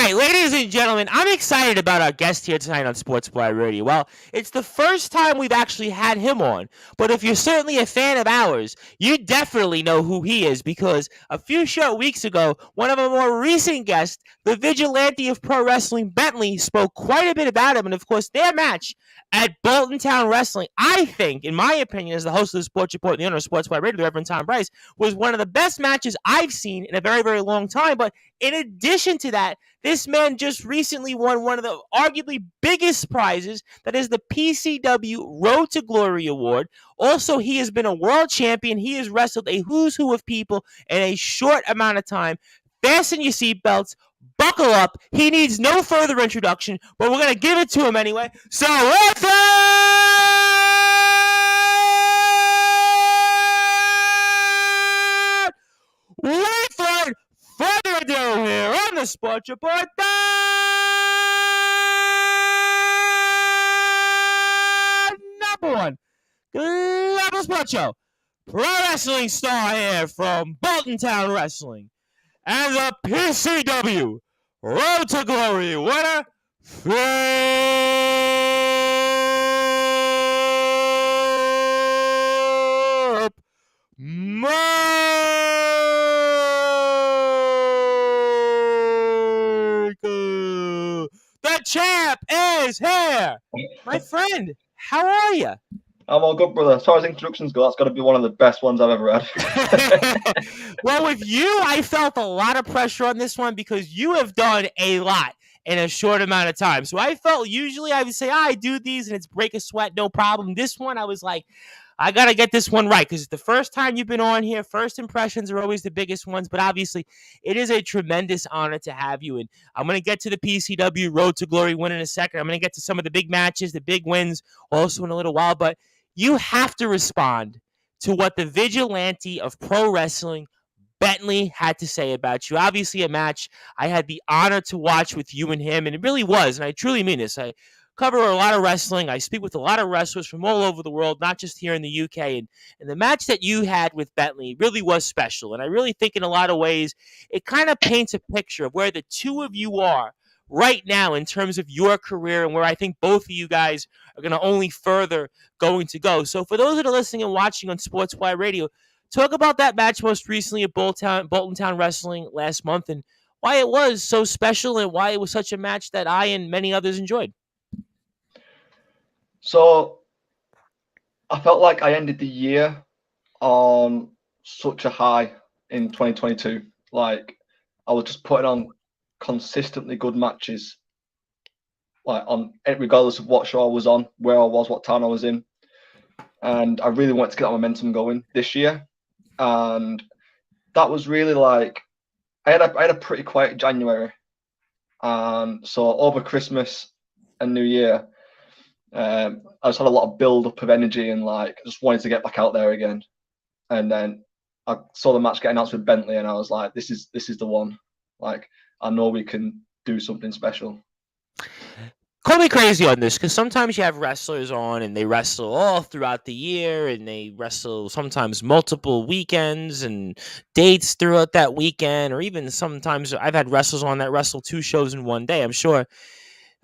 right, ladies and gentlemen, I'm excited about our guest here tonight on Sportswire Radio. Well, it's the first time we've actually had him on, but if you're certainly a fan of ours, you definitely know who he is because a few short weeks ago, one of our more recent guests, the vigilante of pro wrestling, Bentley, spoke quite a bit about him, and of course, their match at Bolton Town Wrestling, I think, in my opinion, as the host of the Sports Report and the owner of Sportswire Radio, the Reverend Tom Bryce, was one of the best matches I've seen in a very, very long time. But in addition to that, this man just recently won one of the arguably biggest prizes, that is the PCW Road to Glory Award. Also, he has been a world champion. He has wrestled a who's who of people in a short amount of time. Fasten your seatbelts. Buckle up. He needs no further introduction, but we're going to give it to him anyway. So, without further ado here on the Sports Report, number one global sports show, pro wrestling star here from Bolton Town Wrestling, and the PCW Road to Glory winner, Philip Michael. The champ is here. My friend, how are you? I'm all good, brother. As far as introductions go, that's got to be one of the best ones I've ever had. Well, with you, I felt a lot of pressure on this one because you have done a lot in a short amount of time. So I felt usually I would say, I do these and it's break a sweat, no problem. This one, I was like, I got to get this one right because it's the first time you've been on here. First impressions are always the biggest ones, but obviously it is a tremendous honor to have you. And I'm going to get to the PCW Road to Glory win in a second. I'm going to get to some of the big matches, the big wins also in a little while, but you have to respond to what the vigilante of pro wrestling, Bentley, had to say about you. Obviously, a match I had the honor to watch with you and him, and it really was, and I truly mean this. I cover a lot of wrestling. I speak with a lot of wrestlers from all over the world, not just here in the UK, and the match that you had with Bentley really was special, and I really think in a lot of ways it kind of paints a picture of where the two of you are right now in terms of your career and where I think both of you guys are going to only further going to go. So for those that are listening and watching on Sportswire Radio, talk about that match most recently at Bolton Town Wrestling last month and why it was so special and why it was such a match that I and many others enjoyed. So I felt like I ended the year on such a high in 2022. Like I was just putting on consistently good matches, like on regardless of what show I was on, where I was, what town I was in, and I really wanted to get that momentum going this year. And that was really like I had a pretty quiet January, and so over Christmas and New Year, I just had a lot of build up of energy and like just wanted to get back out there again. And then I saw the match get announced with Bentley, and I was like, this is the one. Like I know we can do something special. Call me crazy on this because sometimes you have wrestlers on and they wrestle all throughout the year and they wrestle sometimes multiple weekends and dates throughout that weekend, or even sometimes I've had wrestlers on that wrestle 2 shows in one day. I'm sure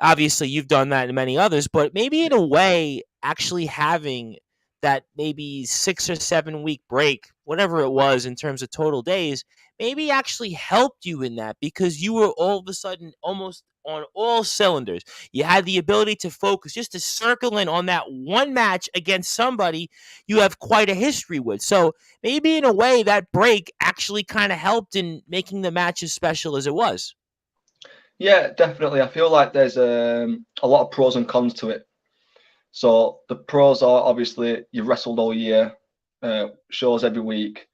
obviously you've done that and many others, but maybe in a way actually having that maybe 6 or 7 week break, whatever it was in terms of total days, maybe actually helped you in that because you were all of a sudden almost on all cylinders. You had the ability to focus, just to circle in on that one match against somebody you have quite a history with. So maybe in a way that break actually kind of helped in making the match as special as it was. Yeah, definitely. I feel like there's a lot of pros and cons to it. So the pros are obviously you've wrestled all year, shows every week.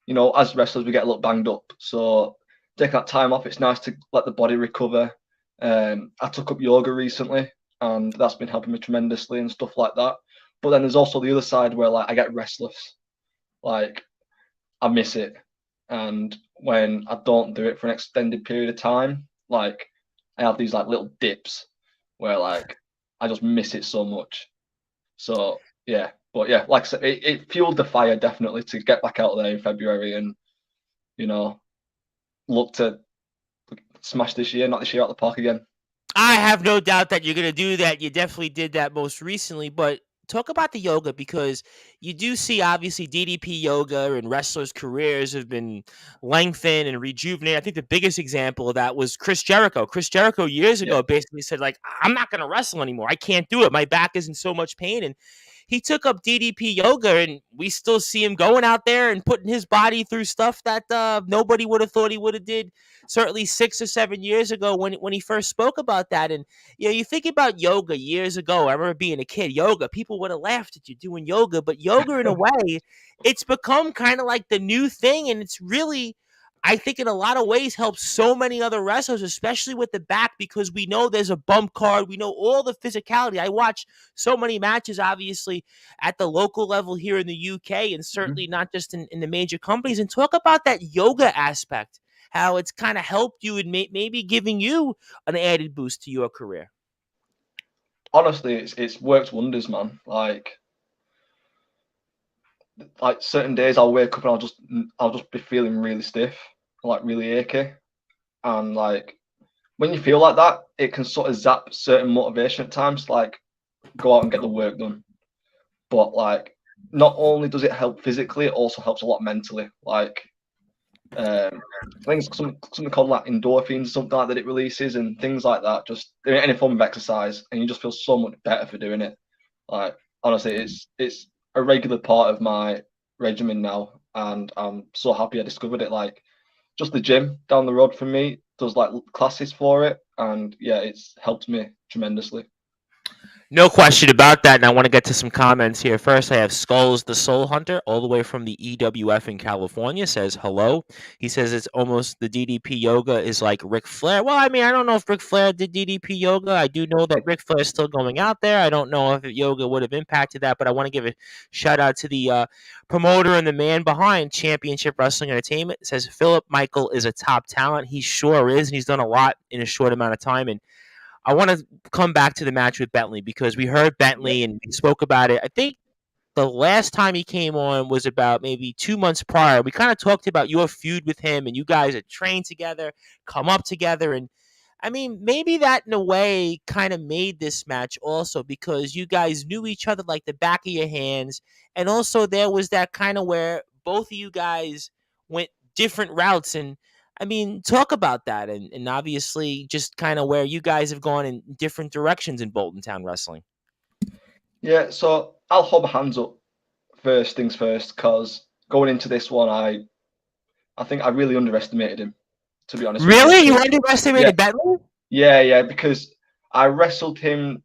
You know, as wrestlers, we get a little banged up. So taking that time off, it's nice to let the body recover. I took up yoga recently, and that's been helping me tremendously and stuff like that. But then there's also the other side where like I get restless, like I miss it, and when I don't do it for an extended period of time, like I have these like little dips where like I just miss it so much. So yeah, but yeah, like I said, it fueled the fire definitely to get back out there in February and, you know, look to smash this year, knock this year out the park again. I have no doubt that you're going to do that. You definitely did that most recently, but talk about the yoga, because you do see obviously DDP yoga and wrestlers' careers have been lengthened and rejuvenated. I think the biggest example of that was Chris Jericho. Chris Jericho years Yeah. ago basically said, like, I'm not going to wrestle anymore. I can't do it. My back is in so much pain. And he took up DDP yoga, and we still see him going out there and putting his body through stuff that nobody would have thought he would have did certainly 6 or 7 years ago when he first spoke about that. And you think about yoga years ago. I remember being a kid, yoga, people would have laughed at you doing yoga, but yoga in a way, it's become kind of like the new thing, and it's really, I think, in a lot of ways helps so many other wrestlers, especially with the back, because we know there's a bump card. We know all the physicality. I watch so many matches, obviously, at the local level here in the UK, and certainly not just in the major companies. And talk about that yoga aspect, how it's kind of helped you and maybe giving you an added boost to your career. Honestly, it's worked wonders, man. Like certain days I'll wake up and I'll just be feeling really stiff, like really achy, and like when you feel like that, it can sort of zap certain motivation at times, like go out and get the work done. But like, not only does it help physically, it also helps a lot mentally. Like, I think it's something called like endorphins, something like that it releases, and things like that. Just doing any form of exercise, and you just feel so much better for doing it. Like, honestly, it's a regular part of my regimen now, and I'm so happy I discovered it. Like, just the gym down the road from me does like classes for it, and yeah, it's helped me tremendously. No question about that, and I want to get to some comments here. First, I have Skulls the Soul Hunter, all the way from the EWF in California, says hello. He says it's almost the DDP yoga is like Ric Flair. Well, I mean, I don't know if Ric Flair did DDP yoga. I do know that Ric Flair is still going out there. I don't know if yoga would have impacted that, but I want to give a shout out to the promoter and the man behind Championship Wrestling Entertainment. It says Philip Michael is a top talent. He sure is, and he's done a lot in a short amount of time. And I want to come back to the match with Bentley, because we heard Bentley and we spoke about it. I think the last time he came on was about maybe 2 months prior. We kind of talked about your feud with him, and you guys had trained together, come up together. And I mean, maybe that in a way kind of made this match also, because you guys knew each other like the back of your hands. And also there was that kind of where both of you guys went different routes. And I mean, talk about that, and obviously just kind of where you guys have gone in different directions in Bolton Town Wrestling. Yeah, so I'll hold my hands up first things first, because going into this one, I think I really underestimated him, to be honest. Really? You underestimated Bentley? Yeah, because I wrestled him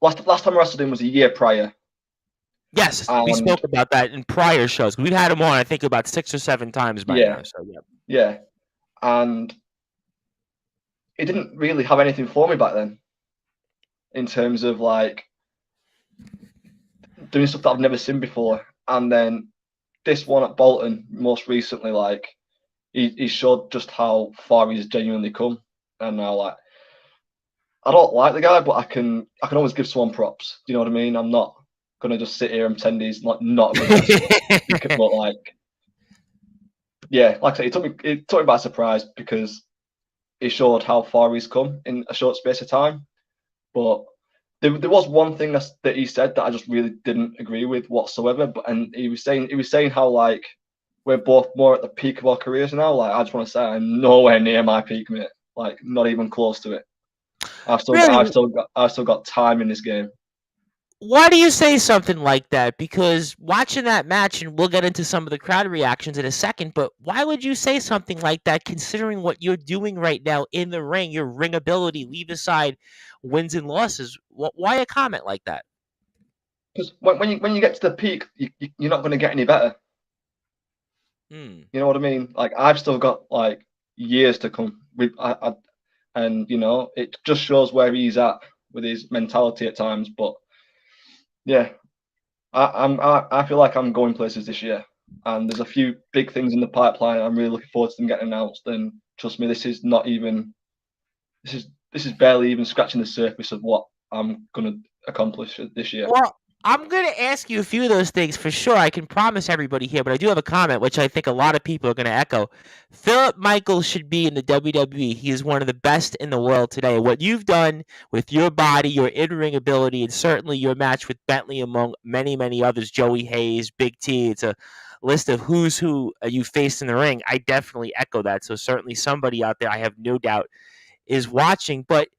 last time I wrestled him was a year prior. Yes, we spoke about that in prior shows. We've had him on, I think, about 6 or 7 times by now. So yeah, and he didn't really have anything for me back then, in terms of like doing stuff that I've never seen before. And then this one at Bolton, most recently, like he showed just how far he's genuinely come. And now, like, I don't like the guy, but I can always give someone props. Do you know what I mean? I'm not gonna just sit here and pretend he's not a good wrestler. But like, yeah, like I said, it took me by surprise, because he showed how far he's come in a short space of time. But there was one thing that he said that I just really didn't agree with whatsoever. And he was saying how like we're both more at the peak of our careers now. Like, I just want to say I'm nowhere near my peak, mate. Like, not even close to it. I've still got time in this game. Why do you say something like that? Because watching that match, and we'll get into some of the crowd reactions in a second, but why would you say something like that, considering what you're doing right now in the ring, your ring ability, leave aside wins and losses? Why a comment like that? Because when you get to the peak, you're not going to get any better. You know what I mean? Like, I've still got like years to come. And you know, it just shows where he's at with his mentality at times. But yeah, I feel like I'm going places this year, and there's a few big things in the pipeline. I'm really looking forward to them getting announced. And trust me, this is barely even scratching the surface of what I'm going to accomplish this year. Well, I'm going to ask you a few of those things for sure. I can promise everybody here, but I do have a comment, which I think a lot of people are going to echo. Philip Michaels should be in the WWE. He is one of the best in the world today. What you've done with your body, your in-ring ability, and certainly your match with Bentley, among many, many others, Joey Hayes, Big T, it's a list of who's who you faced in the ring. I definitely echo that. So certainly somebody out there, I have no doubt, is watching. But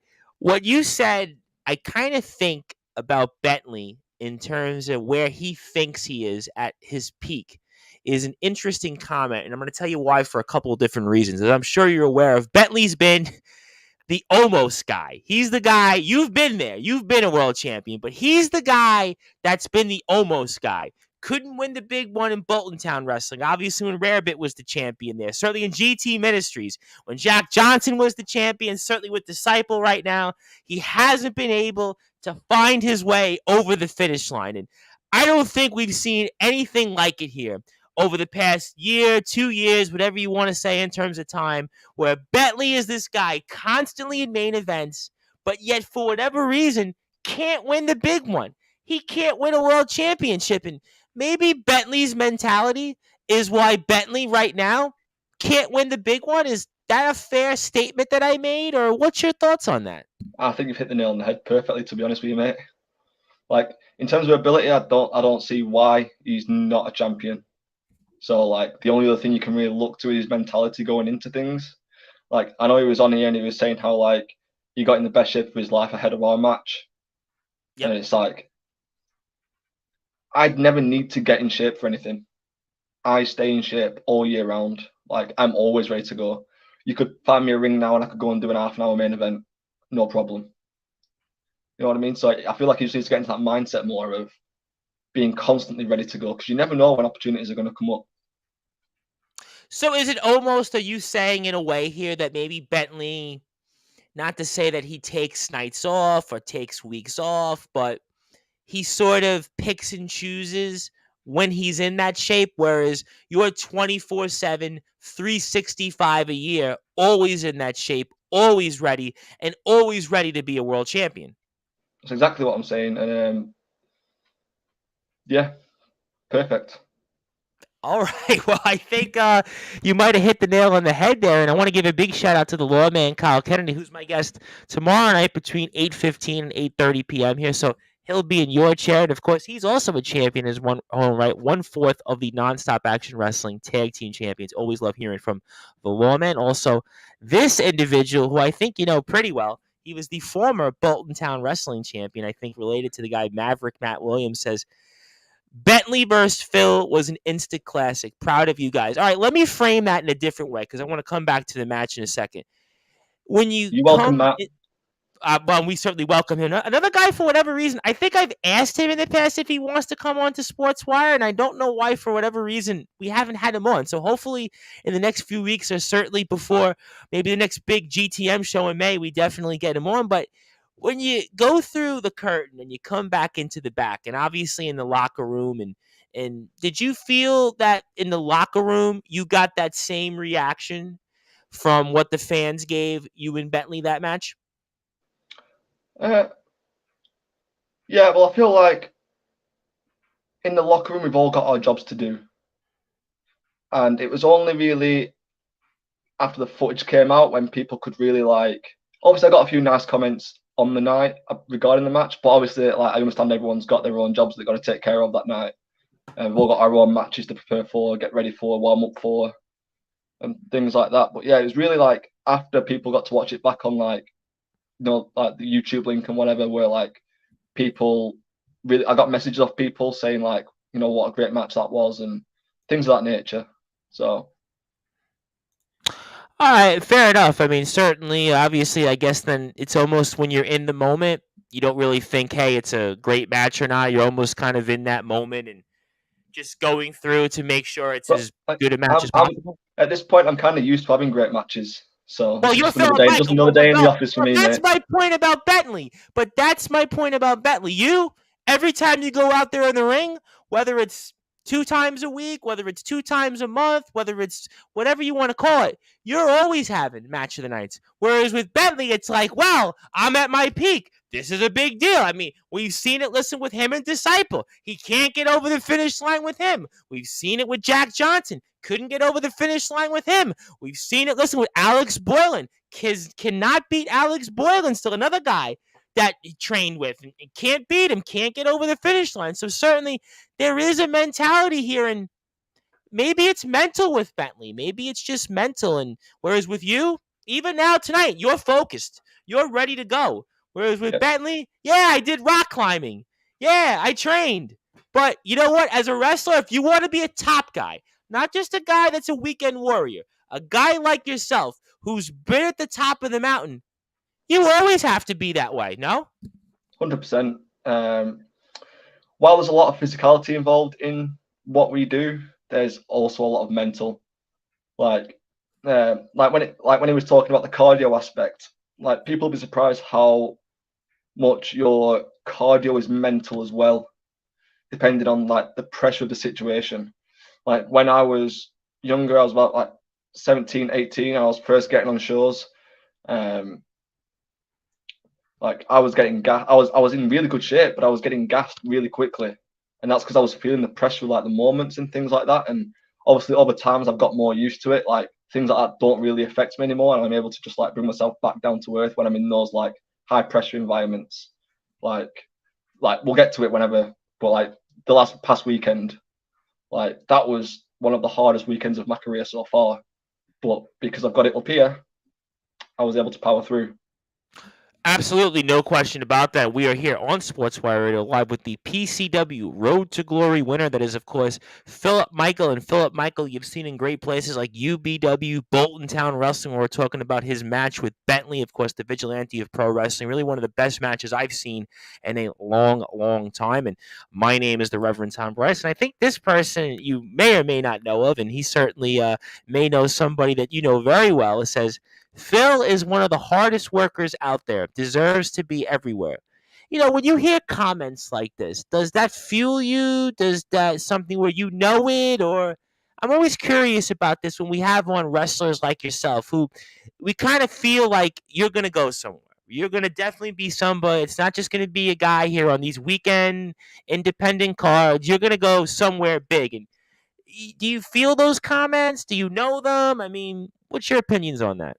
what you said, I kind of think about Bentley in terms of where he thinks he is at his peak is an interesting comment. And I'm going to tell you why for a couple of different reasons. As I'm sure you're aware of, Bentley's been the almost guy. He's the guy, you've been there. You've been a world champion, but he's the guy that's been the almost guy. Couldn't win the big one in Bolton Town Wrestling. Obviously, when Rarebit was the champion there. Certainly in GT Ministries, when Jack Johnson was the champion, certainly with Disciple right now, he hasn't been able to find his way over the finish line. And I don't think we've seen anything like it here over the past year, 2 years, whatever you want to say in terms of time, where Bentley is this guy constantly in main events, but yet for whatever reason can't win the big one. He can't win a world championship. And maybe Bentley's mentality is why Bentley right now can't win the big one. Is that a fair statement that I made, or what's your thoughts on that? I think you've hit the nail on the head perfectly, to be honest with you, mate. Like, in terms of ability, I don't see why he's not a champion. So, like, the only other thing you can really look to is his mentality going into things. Like, I know he was on here and he was saying how, like, he got in the best shape of his life ahead of our match. Yep. And it's like, I'd never need to get in shape for anything. I stay in shape all year round. Like, I'm always ready to go. You could find me a ring now and I could go and do an half-an-hour main event. No problem. You know what I mean? So I feel like you just need to get into that mindset more of being constantly ready to go, because you never know when opportunities are going to come up. So is it almost, are you saying in a way here that maybe Bentley, not to say that he takes nights off or takes weeks off, but he sort of picks and chooses when he's in that shape, whereas you're 24/7, 365 a year, always in that shape, always ready, and always ready to be a world champion? That's exactly what I'm saying. And yeah, perfect. All right. Well, I think you might have hit the nail on the head there, and I want to give a big shout out to the lawman Kyle Kennedy, who's my guest tomorrow night between 8:15 and 8:30 p.m. here. So he'll be in your chair, and of course, he's also a champion as one right, 1/4 of the Nonstop Action Wrestling Tag Team Champions. Always love hearing from the lawman. Also, this individual who I think you know pretty well. He was the former Bolton Town Wrestling Champion, I think, related to the guy Maverick Matt Williams. Says Bentley versus Phil was an instant classic. Proud of you guys. All right, let me frame that in a different way because I want to come back to the match in a second. When you welcome Matt. Well, we certainly welcome him. Another guy, for whatever reason, I think I've asked him in the past if he wants to come on to Sportswire, and I don't know why, for whatever reason, we haven't had him on. So hopefully in the next few weeks, or certainly before maybe the next big GTM show in May, we definitely get him on. But when you go through the curtain and you come back into the back, and obviously in the locker room, and did you feel that in the locker room you got that same reaction from what the fans gave you and Bentley that match? Yeah, well, I feel like in the locker room we've all got our jobs to do, and it was only really after the footage came out when people could really, like, obviously I got a few nice comments on the night regarding the match, but obviously, like, I understand everyone's got their own jobs they've got to take care of that night, and we've all got our own matches to prepare for, get ready for, warm up for, and things like that. But yeah, it was really like after people got to watch it back on, like, you know, like the YouTube link and whatever, where like people really, I got messages off people saying, like, you know, what a great match that was and things of that nature. So all right, fair enough. I mean, certainly, obviously, I guess then it's almost when you're in the moment, you don't really think, hey, it's a great match or not. You're almost kind of in that moment and just going through to make sure it's as good a match as possible. At this point, I'm kind of used to having great matches. So well, you're just another day in the office for me. That's mate. My point about Bentley. But that's my point about Bentley. You, every time you go out there in the ring, whether it's 2 times a week, whether it's 2 times a month, whether it's whatever you want to call it, you're always having match of the nights. Whereas with Bentley, it's like, well, I'm at my peak. This is a big deal. I mean, we've seen it, listen, with him and Disciple. He can't get over the finish line with him. We've seen it with Jack Johnson. Couldn't get over the finish line with him. We've seen it, listen, with Alex Boylan. Cannot beat Alex Boylan, still another guy that he trained with, and can't beat him, can't get over the finish line. So certainly there is a mentality here, and maybe it's mental with Bentley. Maybe it's just mental. And whereas with you, even now tonight, you're focused. You're ready to go. Whereas with Bentley, yeah, I did rock climbing. Yeah, I trained. But you know what? As a wrestler, if you want to be a top guy, not just a guy that's a weekend warrior, a guy like yourself who's been at the top of the mountain, you always have to be that way, no? 100%. While there's a lot of physicality involved in what we do, there's also a lot of mental. Like when he was talking about the cardio aspect, like people will be surprised how much your cardio is mental as well, depending on like the pressure of the situation. Like when I was younger, I was about like 17, 18. I was first getting on shows. Like I was getting gas. I was in really good shape, but I was getting gassed really quickly, and that's because I was feeling the pressure, like the moments and things like that. And obviously, over time, I've got more used to it. Like things like that don't really affect me anymore, and I'm able to just like bring myself back down to earth when I'm in those like high pressure environments. Like we'll get to it whenever, but like the past weekend, like that was one of the hardest weekends of my career so far. But because I've got it up here, I was able to power through. Absolutely, no question about that. We are here on Sportswire Radio Live with the PCW Road to Glory winner. That is, of course, Philip Michael. And Philip Michael, you've seen in great places like UBW, Bolton Town Wrestling, where we're talking about his match with Bentley, of course, the vigilante of pro wrestling. Really one of the best matches I've seen in a long, long time. And my name is the Reverend Tom Bryce. And I think this person you may or may not know of, and he certainly may know somebody that you know very well. It says, Phil is one of the hardest workers out there, deserves to be everywhere. You know, when you hear comments like this, does that fuel you? Does that something where you know it? Or I'm always curious about this when we have on wrestlers like yourself who we kind of feel like you're going to go somewhere. You're going to definitely be somebody. It's not just going to be a guy here on these weekend independent cards. You're going to go somewhere big. And do you feel those comments? Do you know them? I mean, what's your opinions on that?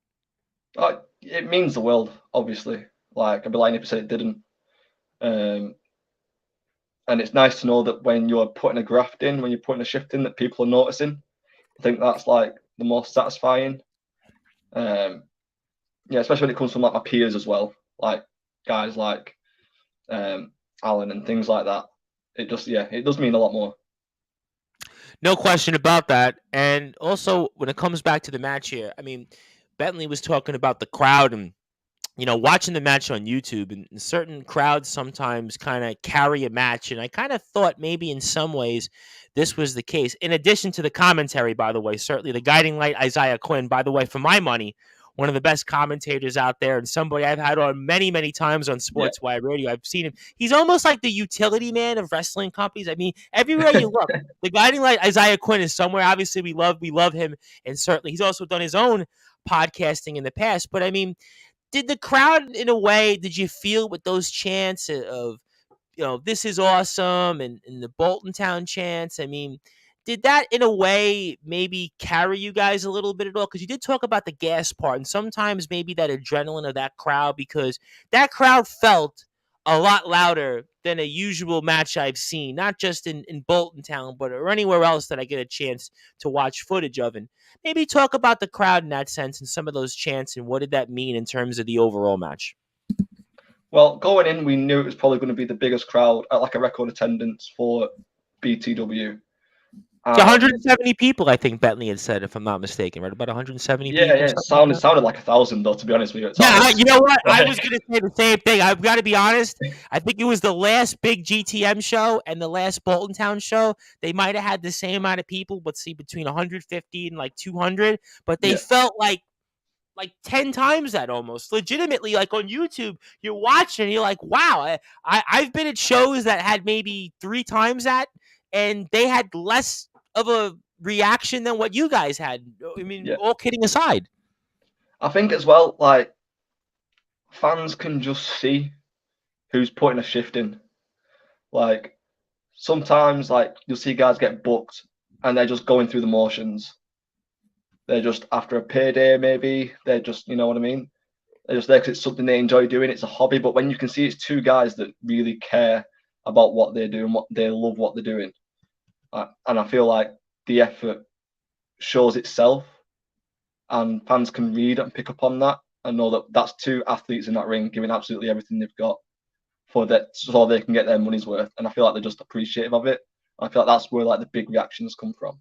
It means the world, obviously. Like I'd be lying if I said it didn't. And it's nice to know that when you're putting a graft in, when you're putting a shift in, that people are noticing. I think that's like the most satisfying. Yeah, especially when it comes from like my peers as well, like guys like Alan and things like that. It does mean a lot more. No question about that. And also, when it comes back to the match here, I mean, Bentley was talking about the crowd and, you know, watching the match on YouTube, and certain crowds sometimes kind of carry a match. And I kind of thought maybe in some ways this was the case. In addition to the commentary, by the way, certainly the guiding light, Isaiah Quinn, by the way, for my money, one of the best commentators out there, and somebody I've had on many, many times on Sportswire Radio. I've seen him. He's almost like the utility man of wrestling companies. I mean, everywhere you look, the guiding light, Isaiah Quinn, is somewhere. Obviously, we love him, and certainly he's also done his own podcasting in the past. But I mean, did the crowd, in a way, did you feel with those chants of, you know, this is awesome, and the Bolton Town chants? I mean, did that in a way maybe carry you guys a little bit at all? Because you did talk about the gas part, and sometimes maybe that adrenaline of that crowd, because that crowd felt a lot louder than a usual match I've seen, not just in Bolton Town, but or anywhere else that I get a chance to watch footage of. And maybe talk about the crowd in that sense and some of those chants, and what did that mean in terms of the overall match? Well, going in, we knew it was probably going to be the biggest crowd at like a record attendance for BTW. 170 people, I think Bentley had said, if I'm not mistaken, right? About 170 people. Yeah, it sounded like 1,000, though, to be honest with you. Yeah, you know what? I was going to say the same thing. I've got to be honest. I think it was the last big GTM show and the last Bolton Town show. They might have had the same amount of people, but see, between 150 and like 200. But they felt like 10 times that almost. Legitimately, like on YouTube, you're watching and you're like, wow, I've been at shows that had maybe 3 times that. and they had less of a reaction than what you guys had. I mean, Yeah. all kidding aside. I think as well, like fans can just see who's putting a shift in. Like sometimes, like you'll see guys get booked and they're just going through the motions. They're just after a payday, maybe they're just, you know what I mean. They're just there because it's something they enjoy doing. It's a hobby. But when you can see it's two guys that really care about what they do and what they love what they're doing, and I feel like the effort shows itself, and fans can read and pick up on that and know that that's two athletes in that ring giving absolutely everything they've got for that, so they can get their money's worth. And I feel like they're just appreciative of it. I feel like that's where like the big reactions come from.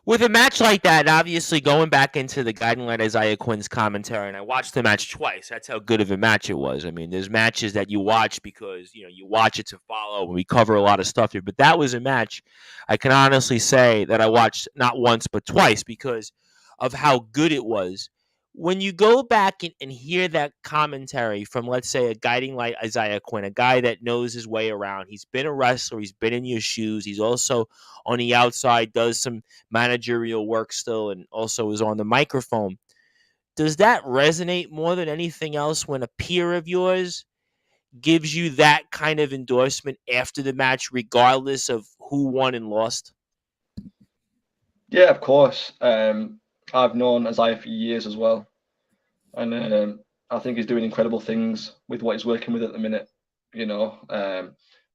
With a match like that, obviously going back into the Guiding Light Isaiah Quinn's commentary, and I watched the match twice. That's how good of a match it was. I mean, there's matches that you watch because you watch it to follow, and we cover a lot of stuff here. But that was a match I can honestly say that I watched not once but twice because of how good it was. When you go back and hear that commentary from, let's say, a Guiding Light Isaiah Quinn, a guy that knows his way around, he's been a wrestler, he's been in your shoes, he's also on the outside, does some managerial work still, and also is on the microphone. Does that resonate more than anything else when a peer of yours gives you that kind of endorsement after the match, regardless of who won and lost? Yeah, of course. I've known Isaiah for years as well, and I think he's doing incredible things with what he's working with at the minute.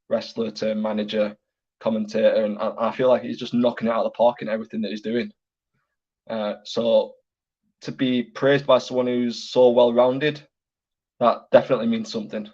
Wrestler to manager, commentator, and I feel like he's just knocking it out of the park in everything that he's doing. So to be praised by someone who's so well-rounded, that definitely means something.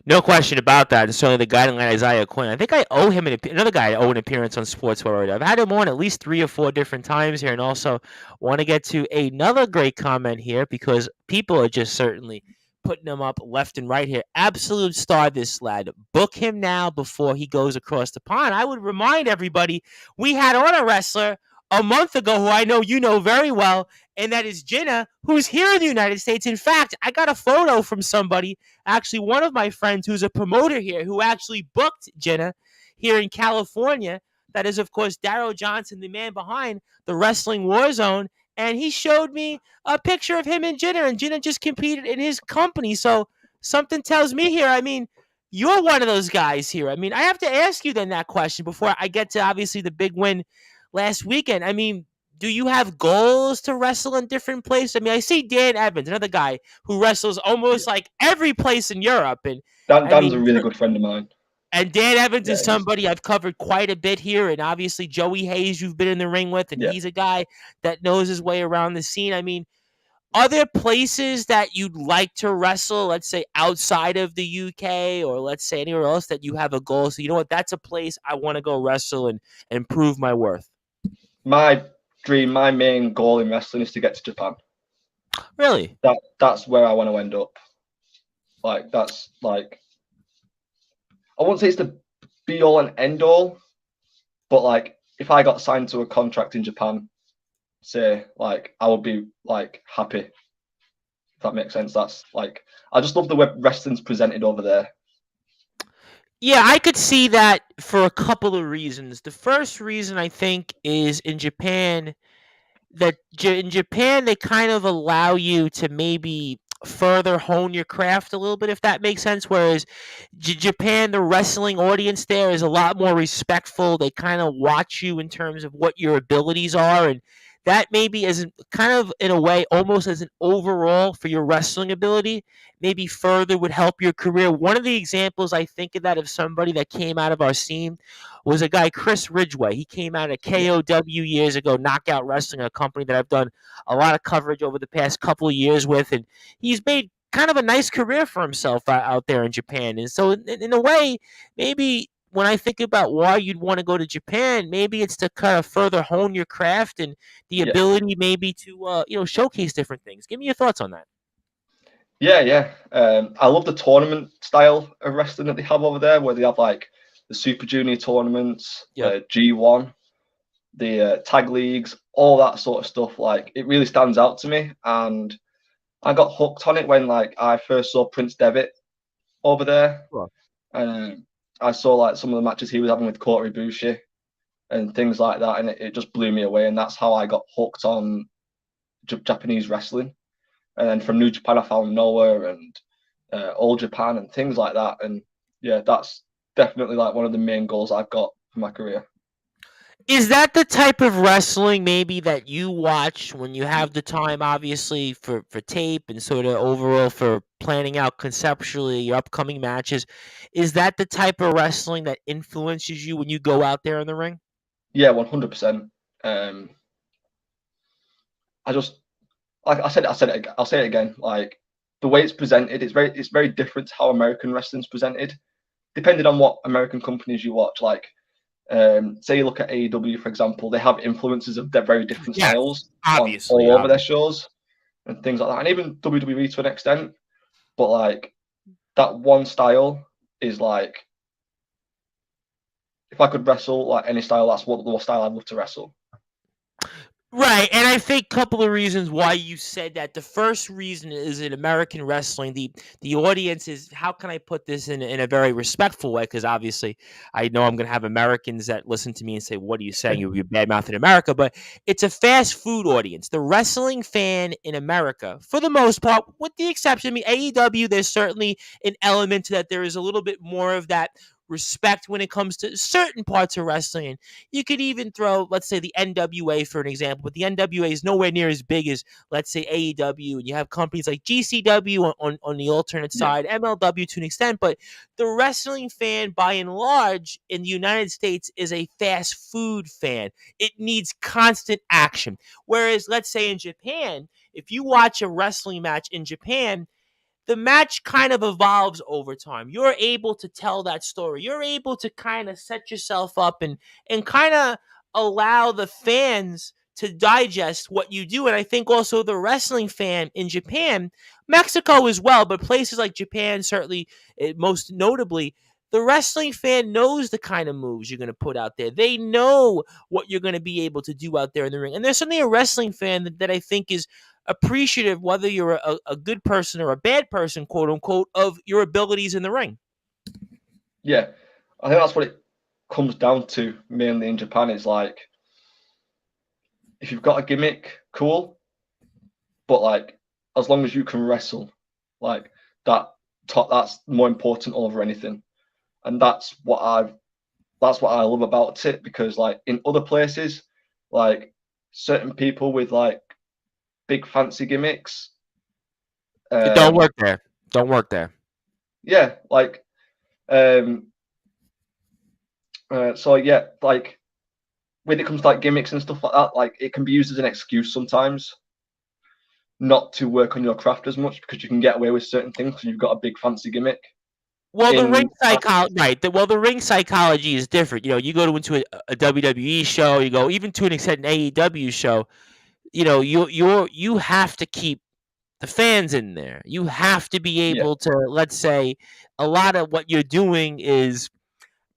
No question about that. And certainly the Guiding Light Isaiah Quinn. I think I owe him another guy. I owe an appearance on Sportzwire. I've had him on at least 3 or 4 different times here, and also want to get to another great comment here because people are just certainly putting him up left and right here. Absolute star, this lad. Book him now before he goes across the pond. I would remind everybody we had on a wrestler a month ago who I know you know very well, and that is Jenna, who's here in the United States. In fact, I got a photo from somebody, actually one of my friends who's a promoter here, who actually booked Jenna here in California. That is, of course, Darrow Johnson, the man behind the Wrestling War Zone. And he showed me a picture of him and Jenna just competed in his company. So something tells me here, I mean, you're one of those guys here. I mean, I have to ask you then that question before I get to obviously the big win last weekend. I mean, do you have goals to wrestle in different places? I mean, I see Dan Evans, another guy who wrestles almost like every place in Europe. And Dan's a really good friend of mine. And Dan Evans is somebody I've covered quite a bit here. And obviously Joey Hayes, you've been in the ring with, and he's a guy that knows his way around the scene. I mean, are there places that you'd like to wrestle, let's say outside of the UK or let's say anywhere else that you have a goal? So, you know what, that's a place I want to go wrestle and prove my worth. My dream, my main goal in wrestling is to get to Japan. Really? That's where I want to end up. Like, that's like, I wouldn't say it's the be all and end all, but like if I got signed to a contract in Japan, say, like I would be like happy. If that makes sense. That's like, I just love the way wrestling's presented over there. Yeah, I could see that for a couple of reasons. The first reason I think is in Japan, they kind of allow you to maybe further hone your craft a little bit, if that makes sense. Whereas Japan, the wrestling audience there is a lot more respectful. They kind of watch you in terms of what your abilities are, and that maybe is kind of in a way almost as an overall for your wrestling ability, maybe further would help your career. One of the examples I think of that of somebody that came out of our scene was a guy, Chris Ridgway. He came out of KOW years ago, Knockout Wrestling, a company that I've done a lot of coverage over the past couple of years with, and he's made kind of a nice career for himself out there in Japan. And so in a way, maybe when I think about why you'd want to go to Japan, maybe it's to kind of further hone your craft and the ability maybe to showcase different things. Give me your thoughts on that. Yeah. I love the tournament style of wrestling that they have over there, where they have like the Super Junior tournaments, G1, the tag leagues, all that sort of stuff. Like, it really stands out to me, and I got hooked on it when like I first saw Prince Devitt over there. Sure. I saw like some of the matches he was having with Kota Ibushi and things like that, and it just blew me away. And that's how I got hooked on Japanese wrestling. And then from New Japan, I found Noah and All Japan and things like that. And yeah, that's definitely like one of the main goals I've got for my career. Is that the type of wrestling maybe that you watch when you have the time, obviously, for tape and sort of overall for planning out conceptually your upcoming matches? Is that the type of wrestling that influences you when you go out there in the ring? Yeah, 100%. Um, I just like I'll say it again. Like the way it's presented, it's very different to how American wrestling's presented. Depending on what American companies you watch, like say you look at AEW for example, they have influences of their very different Yes, styles on obviously, all over their obviously. shows and things like that, and even WWE to an extent. But like that one style is like if I could wrestle like any style, that's what style I'd love to wrestle. Right, and I think a couple of reasons why you said that. The first reason is in American wrestling, the audience is, how can I put this in a very respectful way? Because obviously, I know I'm going to have Americans that listen to me and say, "What are you saying? You're bad mouthing America." But it's a fast food audience. The wrestling fan in America, for the most part, with the exception, I mean, AEW, there's certainly an element to that. There is a little bit more of that respect when it comes to certain parts of wrestling. You could even throw, let's say, the NWA for an example, but the NWA is nowhere near as big as, let's say, AEW. And you have companies like GCW on the alternate Yeah, side, MLW to an extent. But the wrestling fan, by and large, in the United States is a fast food fan. It needs constant action. Whereas, let's say in Japan, if you watch a wrestling match in Japan, the match kind of evolves over time. You're able to tell that story. You're able to kind of set yourself up and kind of allow the fans to digest what you do. And I think also the wrestling fan in Japan, Mexico as well, but places like Japan, certainly, most notably, the wrestling fan knows the kind of moves you're going to put out there. They know what you're going to be able to do out there in the ring. And there's certainly a wrestling fan that I think is appreciative, whether you're a good person or a bad person, quote unquote, of your abilities in the ring. yeah. I think that's what it comes down to mainly in Japan. Is like if you've got a gimmick, cool, but like as long as you can wrestle, like that that's more important over anything. And that's what I love about it, because like in other places, like certain people with like big fancy gimmicks, It don't um work there. Don't work there. yeah, like um so yeah, like when it comes to like gimmicks and stuff like that, like it can be used as an excuse sometimes not to work on your craft as much, because you can get away with certain things because you've got a big fancy gimmick. Well, the ring In psychology, right? The ring psychology is different. You go into a WWE show, you go even to an extent an AEW show. You have to keep the fans in there. You have to be Yeah, able to, let's say, a lot of what you're doing is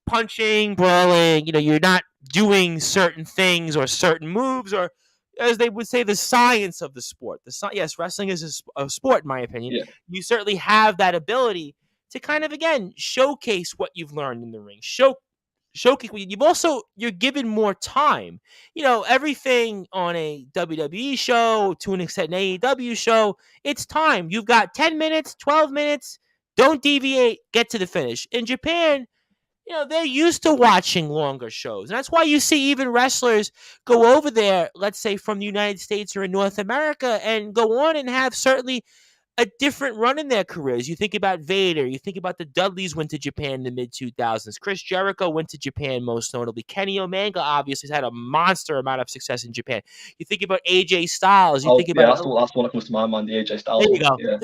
punching, brawling. You're not doing certain things or certain moves, or, as they would say, the science of the sport. Yes, wrestling is a sport, in my opinion. yeah, You certainly have that ability to kind of, again, showcase what you've learned in the ring. Showcase. You're given more time. Everything on a WWE show to an extent an AEW show, it's time. You've got 10 minutes, 12 minutes. Don't deviate. Get to the finish. In Japan, they're used to watching longer shows. And that's why you see even wrestlers go over there, let's say from the United States or in North America, and go on and have certainly a different run in their careers. You think about Vader. You think about the Dudleys went to Japan in the mid 2000s. Chris Jericho went to Japan most notably. Kenny Omega obviously has had a monster amount of success in Japan. You think about AJ Styles. You oh think yeah, about that's the one that comes to my mind, the AJ there Styles you one. go. Yeah,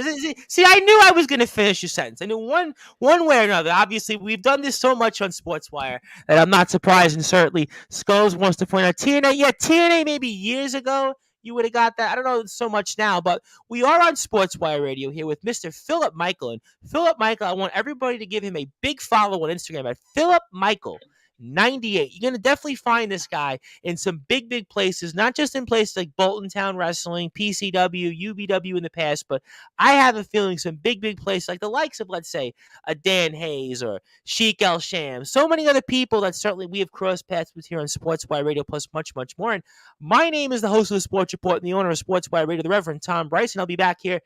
See, I knew I was going to finish your sentence. I knew one way or another. Obviously, we've done this so much on Sportswire that I'm not surprised. And certainly, Skulls wants to point out TNA. Yeah, TNA maybe years ago you would have got that. I don't know so much now, but we are on Sportswire Radio here with Mr. Philip Michael. And Philip Michael, I want everybody to give him a big follow on Instagram at Philip Michael. 98. You're going to definitely find this guy in some big places, not just in places like Bolton Town Wrestling, PCW, UBW in the past, but I have a feeling some big places like the likes of, let's say, a Dan Hayes or Sheik El Sham. So many other people that certainly we have crossed paths with here on Sportswire Radio, plus much more. And my name is the host of the Sports Report and the owner of Sportswire Radio, the Reverend Tom Bryce, and I'll be back here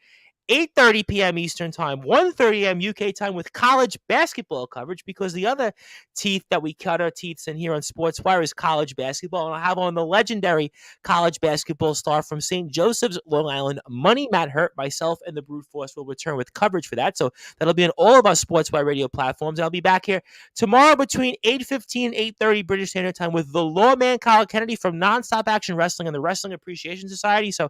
8:30 p.m. Eastern Time, 1:30 a.m. UK time with college basketball coverage, because the other teeth that we cut our teeth in here on Sportswire is college basketball. And I'll have on the legendary college basketball star from St. Joseph's, Long Island, Money Matt Hurt. Myself and the Brute Force will return with coverage for that. So that'll be on all of our Sportswire Radio platforms. I'll be back here tomorrow between 8:15 and 8:30 British Standard Time with the Lawman Kyle Kennedy from Nonstop Action Wrestling and the Wrestling Appreciation Society. So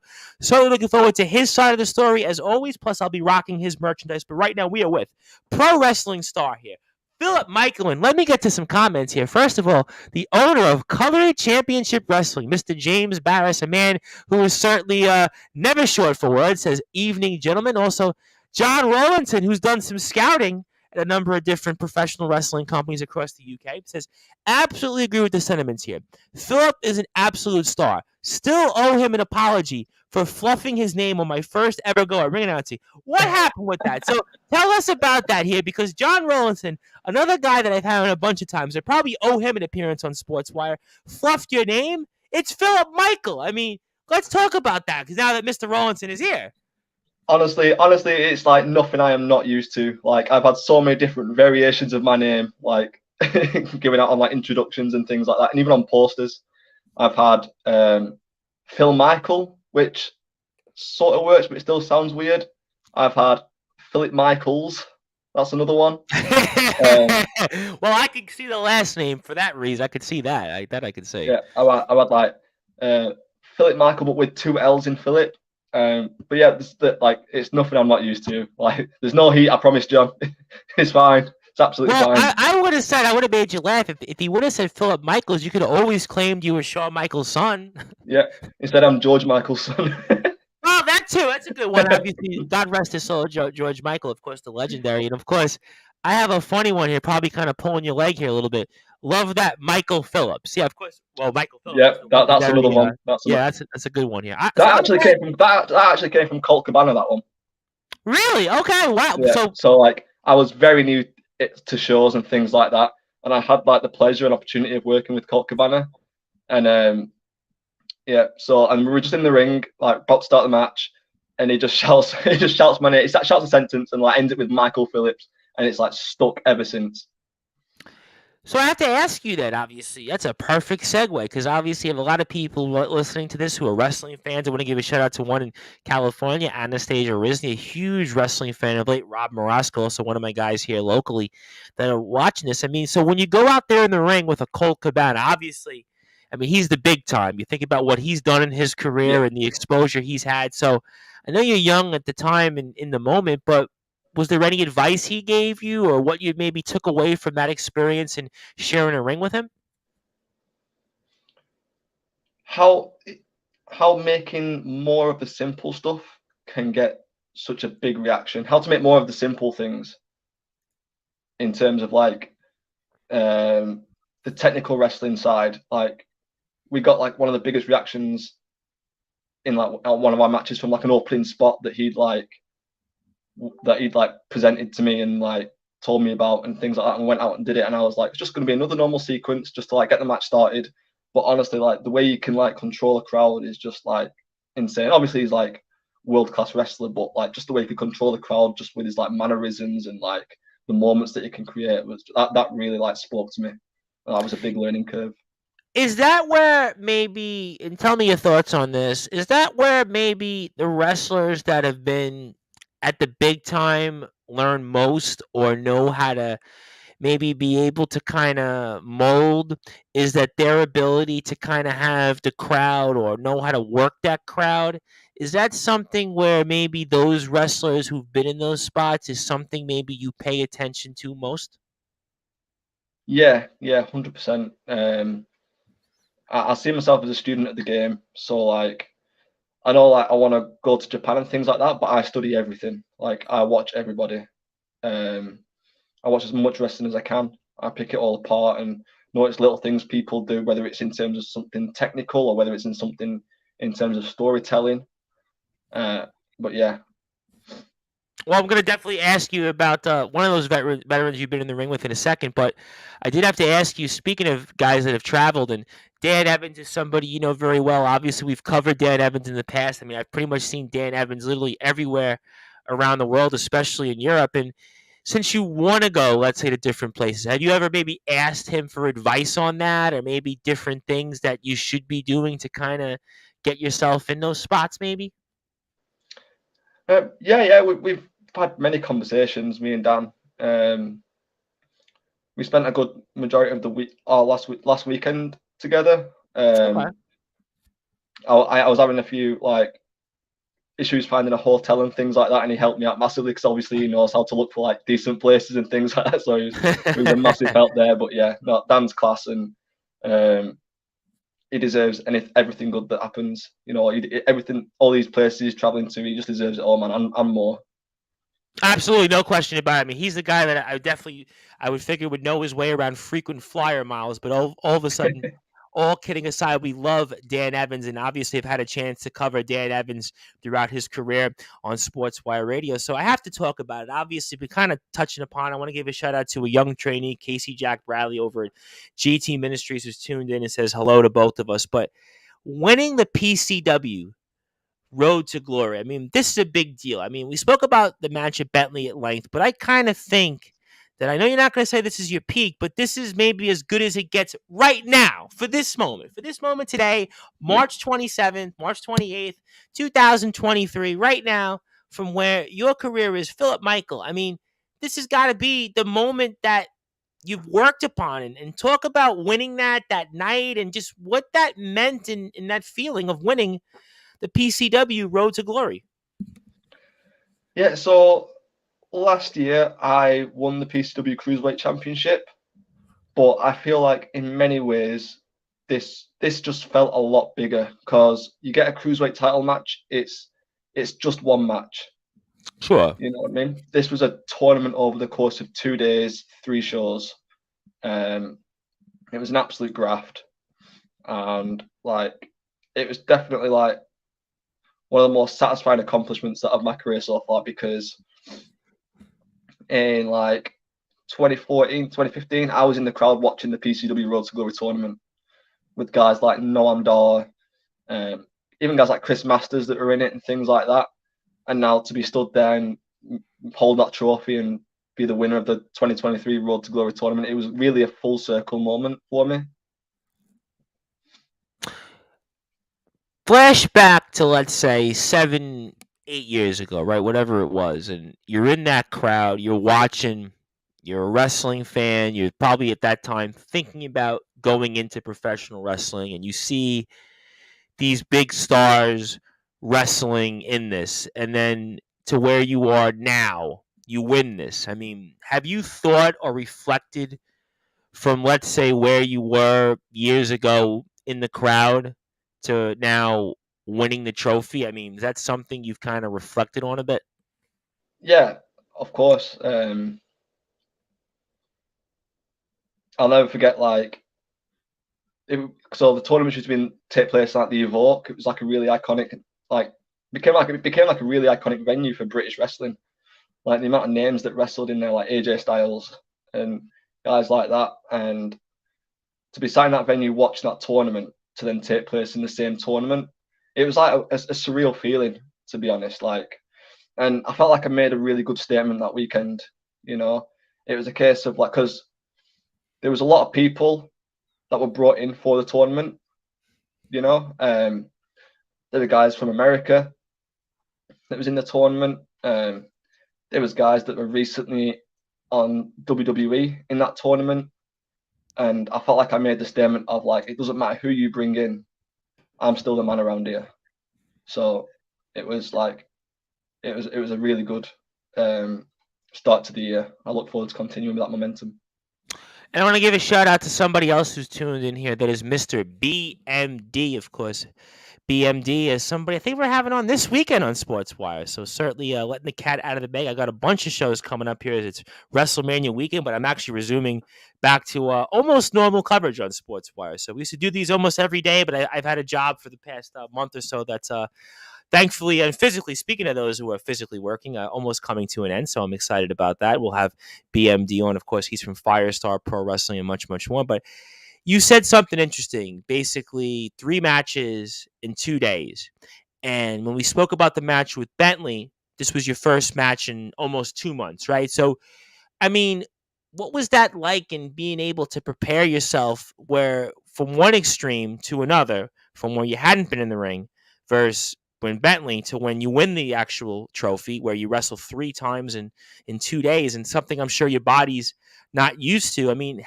looking forward to his side of the story as always. Plus, I'll be rocking his merchandise. But right now, we are with pro wrestling star here, Philip Michael. And let me get to some comments here. First of all, the owner of Colored Championship Wrestling, Mr. James Barris, a man who is certainly never short for words, says, "Evening, gentlemen." Also, John Rollinson, who's done some scouting at a number of different professional wrestling companies across the UK, says, "Absolutely agree with the sentiments here. Philip is an absolute star. Still owe him an apology for fluffing his name on my first ever go at ring announcing." What happened with that? So tell us about that here, because John Rollinson, another guy that I've had on a bunch of times, I probably owe him an appearance on Sportswire, fluffed your name. It's Philip Michael. I mean, let's talk about that, because now that Mr. Rollinson is here. Honestly, it's like nothing I am not used to. Like, I've had so many different variations of my name, like given out on like introductions and things like that, and even on posters. I've had Phil Michael, which sort of works, but it still sounds weird. I've had Philip Michaels. That's another one. Well, I could see the last name for that reason. I could see that. I could say. Yeah, I had like Philip Michael, but with 2 L's in Philip. But yeah, it's nothing I'm not used to. Like, there's no heat, I promise, John. It's fine. It's absolutely fine. I would have made you laugh if he would have said Philip Michaels. You could have always claimed you were Shawn Michaels' son. Yeah, instead I'm George Michaels' son. Well, that too. That's a good one. Obviously, God rest his soul, George Michael, of course, the legendary. And of course, I have a funny one here, probably kind of pulling your leg here a little bit. Love that, Michael Phillips. Yeah, of course. Well, Michael Phillips. Yeah, that's another one. That's a good one here. That actually came from Colt Cabana. That one. Really? Okay. Wow. Yeah, so like, I was very new to shows and things like that, and I had like the pleasure and opportunity of working with Colt Cabana, and yeah. So, and we were just in the ring, like about to start the match, and he just shouts my name. He shouts a sentence and like ends it with Michael Phillips, and it's like stuck ever since. So I have to ask you that, obviously. That's a perfect segue, because obviously you have a lot of people listening to this who are wrestling fans. I want to give a shout out to one in California, Anastasia Risney, a huge wrestling fan of late, Rob Morosco, also one of my guys here locally that are watching this. I mean, so when you go out there in the ring with a Colt Cabana, obviously, I mean, he's the big time. You think about what he's done in his career and the exposure he's had. So I know you're young at the time and in the moment, but was there any advice he gave you, or what you maybe took away from that experience and sharing a ring with him? How making more of the simple stuff can get such a big reaction. How to make more of the simple things in terms of like the technical wrestling side. Like, we got like one of the biggest reactions in like one of our matches from like an opening spot that he'd presented to me and like told me about and things like that, and went out and did it, and I was like, it's just going to be another normal sequence just to like get the match started. But honestly, like, the way you can like control a crowd is just like insane. Obviously he's like world-class wrestler, but like just the way he could control the crowd just with his like mannerisms and like the moments that he can create was that really like spoke to me. That was a big learning curve. Is that where maybe, and tell me your thoughts on this, is that where maybe the wrestlers that have been at the big time learn most, or know how to maybe be able to kind of mold, is that their ability to kind of have the crowd or know how to work that crowd? Is that something where maybe those wrestlers who've been in those spots is something maybe you pay attention to most? Yeah, 100%. I see myself as a student of the game, so like, I know like I want to go to Japan and things like that, but I study everything. Like, I watch everybody. I watch as much wrestling as I can. I pick it all apart, and notice little things people do, whether it's in terms of something technical or whether it's in something in terms of storytelling. But yeah. Well, I'm going to definitely ask you about one of those veterans you've been in the ring with in a second, but I did have to ask you, speaking of guys that have traveled, and Dan Evans is somebody you know very well. Obviously, we've covered Dan Evans in the past. I mean, I've pretty much seen Dan Evans literally everywhere around the world, especially in Europe. And since you want to go, let's say, to different places, have you ever maybe asked him for advice on that, or maybe different things that you should be doing to kind of get yourself in those spots, maybe? Yeah, we've had many conversations, me and Dan. We spent a good majority of the week, last weekend together. Okay. I was having a few like issues finding a hotel and things like that, and he helped me out massively because obviously he knows how to look for like decent places and things like that. So he was a massive help there. But yeah, no, Dan's class, and he deserves everything good that happens. You know, everything, all these places he's traveling to, he just deserves it all, man, and more. Absolutely, no question about it. I mean, he's the guy that I would figure would know his way around frequent flyer miles. But all of a sudden, all kidding aside, we love Dan Evans, and obviously have had a chance to cover Dan Evans throughout his career on Sportswire Radio. So I have to talk about it. Obviously, we're kind of touching upon. I want to give a shout out to a young trainee, Casey Jack Bradley, over at GT Ministries, who's tuned in and says hello to both of us. But winning the PCW Road to Glory. I mean, this is a big deal. I mean, we spoke about the match at Bentley at length, but I kind of think that I know you're not going to say this is your peak, but this is maybe as good as it gets right now for this moment today, March 27th, March 28th, 2023, right now, from where your career is, Philip Michael. I mean, this has got to be the moment that you've worked upon, and talk about winning that night and just what that meant in that feeling of winning the PCW Road to Glory. Yeah, so last year I won the PCW Cruiserweight Championship, but I feel like in many ways this just felt a lot bigger because you get a Cruiserweight title match, it's just one match. Sure. You know what I mean? This was a tournament over the course of 2 days, 3 shows. It was an absolute graft, and like it was definitely like one of the most satisfying accomplishments of my career so far, because in like 2014, 2015, I was in the crowd watching the PCW Road to Glory tournament with guys like Noam Dar, even guys like Chris Masters that were in it and things like that. And now to be stood there and hold that trophy and be the winner of the 2023 Road to Glory tournament, it was really a full circle moment for me. Flashback to, let's say, 7, 8 years ago, right? Whatever it was. And you're in that crowd, you're watching, you're a wrestling fan, you're probably at that time thinking about going into professional wrestling, and you see these big stars wrestling in this, and then to where you are now, you win this. I mean, have you thought or reflected from, let's say, where you were years ago in the crowd to now winning the trophy? I mean, is that something you've kind of reflected on a bit? Yeah, of course. I'll never forget, like, so the tournament used to take place at the Evoke. It was like a really iconic, like, it became like a really iconic venue for British wrestling. Like the amount of names that wrestled in there, like AJ Styles and guys like that, and to be signed that venue, watching that tournament to then take place in the same tournament, it was like a surreal feeling, to be honest. Like, and I felt like I made a really good statement that weekend. You know, it was a case of like, because there was a lot of people that were brought in for the tournament. You know, there were guys from America that was in the tournament. There was guys that were recently on WWE in that tournament, and I felt like I made the statement of like, it doesn't matter who you bring in, I'm still the man around here. So it was like, it was a really good start to the year. I look forward to continuing with that momentum. And I want to give a shout out to somebody else who's tuned in here. That is Mr. BMD, of course. BMD as somebody I think we're having on this weekend on Sportswire. So certainly letting the cat out of the bag. I got a bunch of shows coming up here as it's WrestleMania weekend, but I'm actually resuming back to almost normal coverage on Sportswire. So we used to do these almost every day, but I've had a job for the past month or so that's thankfully and physically, speaking of those who are physically working, almost coming to an end. So I'm excited about that. We'll have BMD on. Of course, he's from Firestar Pro Wrestling and much, much more. But you said something interesting. Basically, 3 matches in 2 days. And when we spoke about the match with Bentley, this was your first match in almost 2 months, right? So, I mean, what was that like in being able to prepare yourself where from one extreme to another, from where you hadn't been in the ring versus when Bentley to when you win the actual trophy where you wrestle 3 times in 2 days and something I'm sure your body's not used to. I mean,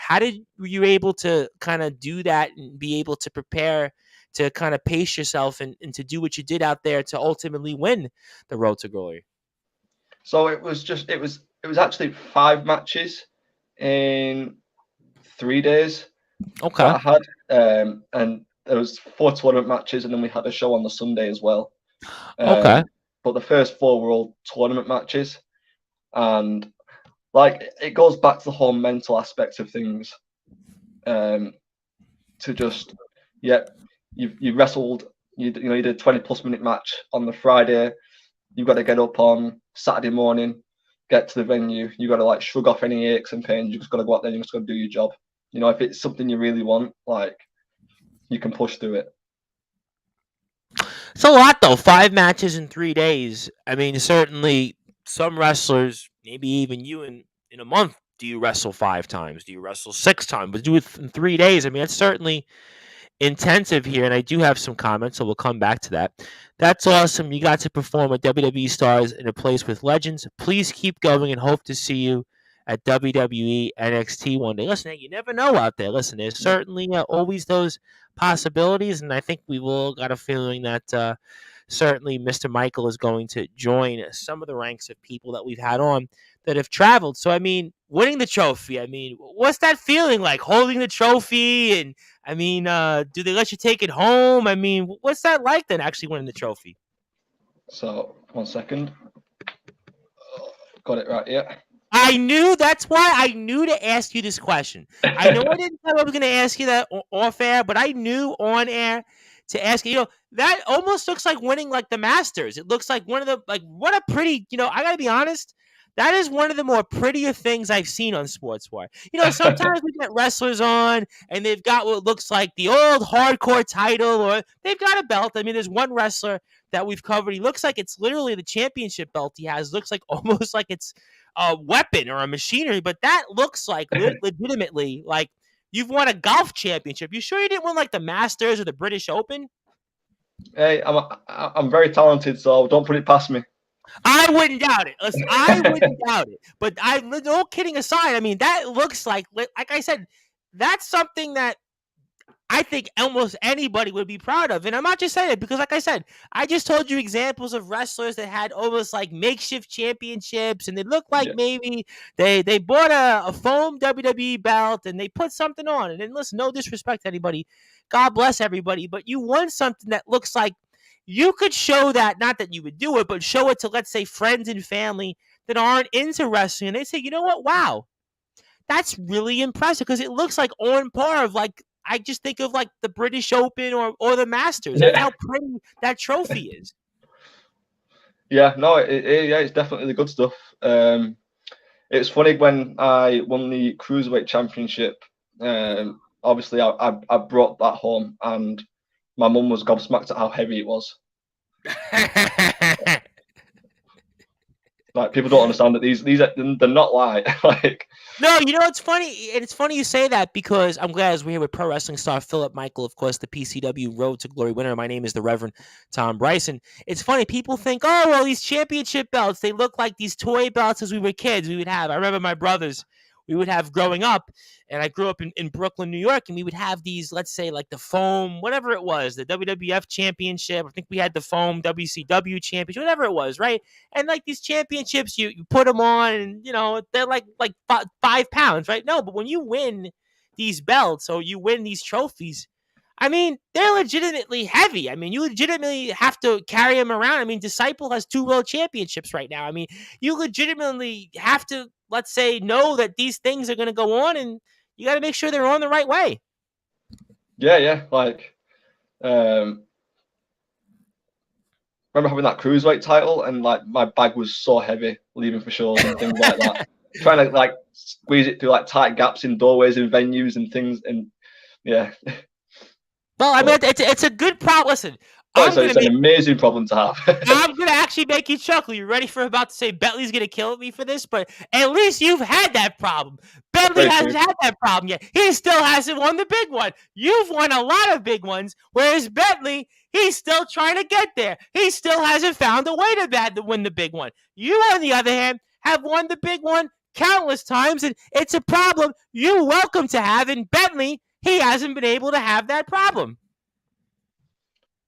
were you able to kind of do that and be able to prepare to kind of pace yourself and to do what you did out there to ultimately win the Road to Glory? So it was actually 5 matches in 3 days that Okay. I had, and there was 4 tournament matches, and then we had a show on the Sunday as well. Okay. But the first 4 were all tournament matches, and like it goes back to the whole mental aspect of things. To just, yeah, you wrestled, you did a 20+ minute match on the Friday. You've got to get up on Saturday morning, get to the venue. You've got to like shrug off any aches and pains. You just got to go out there. You just got to do your job. You know, if it's something you really want, like you can push through it. It's a lot though. 5 matches in 3 days. I mean, certainly some wrestlers, maybe even you in a month, do you wrestle 5 times? Do you wrestle 6 times? But do it in 3 days. I mean, that's certainly intensive here, and I do have some comments, so we'll come back to that. That's awesome. You got to perform with WWE stars in a place with legends. Please keep going and hope to see you at WWE NXT one day. Listen, you never know out there. Listen, there's certainly always those possibilities, and I think we've all got a feeling that certainly Mr. Michael is going to join some of the ranks of people that we've had on that have traveled. So, I mean, winning the trophy, I mean, what's that feeling like holding the trophy? And I mean, do they let you take it home? I mean, what's that like then actually winning the trophy? So 1 second, got it right here. I knew that's why I knew to ask you this question. I know I didn't know I was going to ask you that off air, but I knew on air to ask you. You know, that almost looks like winning like the Masters. It looks like one of the like what a pretty. You know, I got to be honest. That is one of the more prettier things I've seen on Sportswire. You know, sometimes we get wrestlers on and they've got what looks like the old hardcore title or they've got a belt. I mean, there's one wrestler that we've covered. He looks like it's literally the championship belt he has. Looks like almost like it's a weapon or a machinery, but that looks like legitimately like you've won a golf championship. You sure you didn't win like the Masters or the British Open? Hey, I'm very talented, so don't put it past me. I wouldn't doubt it. Listen, I wouldn't doubt it. But no kidding aside, I mean, that looks like I said, that's something that I think almost anybody would be proud of. And I'm not just saying it because, like I said, I just told you examples of wrestlers that had almost like makeshift championships, and they look like Yeah. maybe they bought a foam WWE belt and they put something on. And then listen, no disrespect to anybody, God bless everybody, but you won something that looks like you could show that, not that you would do it, but show it to, let's say, friends and family that aren't into wrestling. And they say, you know what? Wow, that's really impressive because it looks like on par of like I just think of like the British Open or the Masters. That's how pretty that trophy is. Yeah, no, yeah, it's definitely the good stuff. It's funny when I won the Cruiserweight Championship. Obviously, I brought that home, and my mum was gobsmacked at how heavy it was. Like people don't understand that these they're not light. Like no, you know it's funny, and it's funny you say that because I'm glad as we're here with pro wrestling star Philip Michael, of course, the PCW Road to Glory winner. My name is the Reverend Tom Bryson. It's funny people think, oh well, these championship belts they look like these toy belts as we were kids. We would have. I remember my brothers. We would have growing up, and I grew up in Brooklyn, New York, and we would have these, let's say, like the foam, whatever it was, the WWF Championship. I think we had the foam WCW Championship, whatever it was, right? And like these championships, you put them on, and you know they're like 5 pounds, right? No, but when you win these belts or you win these trophies, I mean, they're legitimately heavy. I mean, you legitimately have to carry him around. I mean, Disciple has 2 world championships right now. I mean, you legitimately have to, let's say, know that these things are going to go on, and you got to make sure they're on the right way. Yeah. Like, remember having that cruiserweight title, and like my bag was so heavy leaving for shows and things like that. Trying to like squeeze it through like tight gaps in doorways and venues and things, and yeah. Well, I mean, it's a good problem. Listen, It's an amazing problem to have. I'm gonna actually make you chuckle. You ready for about to say Bentley's gonna kill me for this? But at least you've had that problem. Bentley hasn't had that problem yet. He still hasn't won the big one. You've won a lot of big ones, whereas Bentley, he's still trying to get there. He still hasn't found a way to win the big one. You, on the other hand, have won the big one countless times, and it's a problem you're welcome to have. And Bentley, he hasn't been able to have that problem.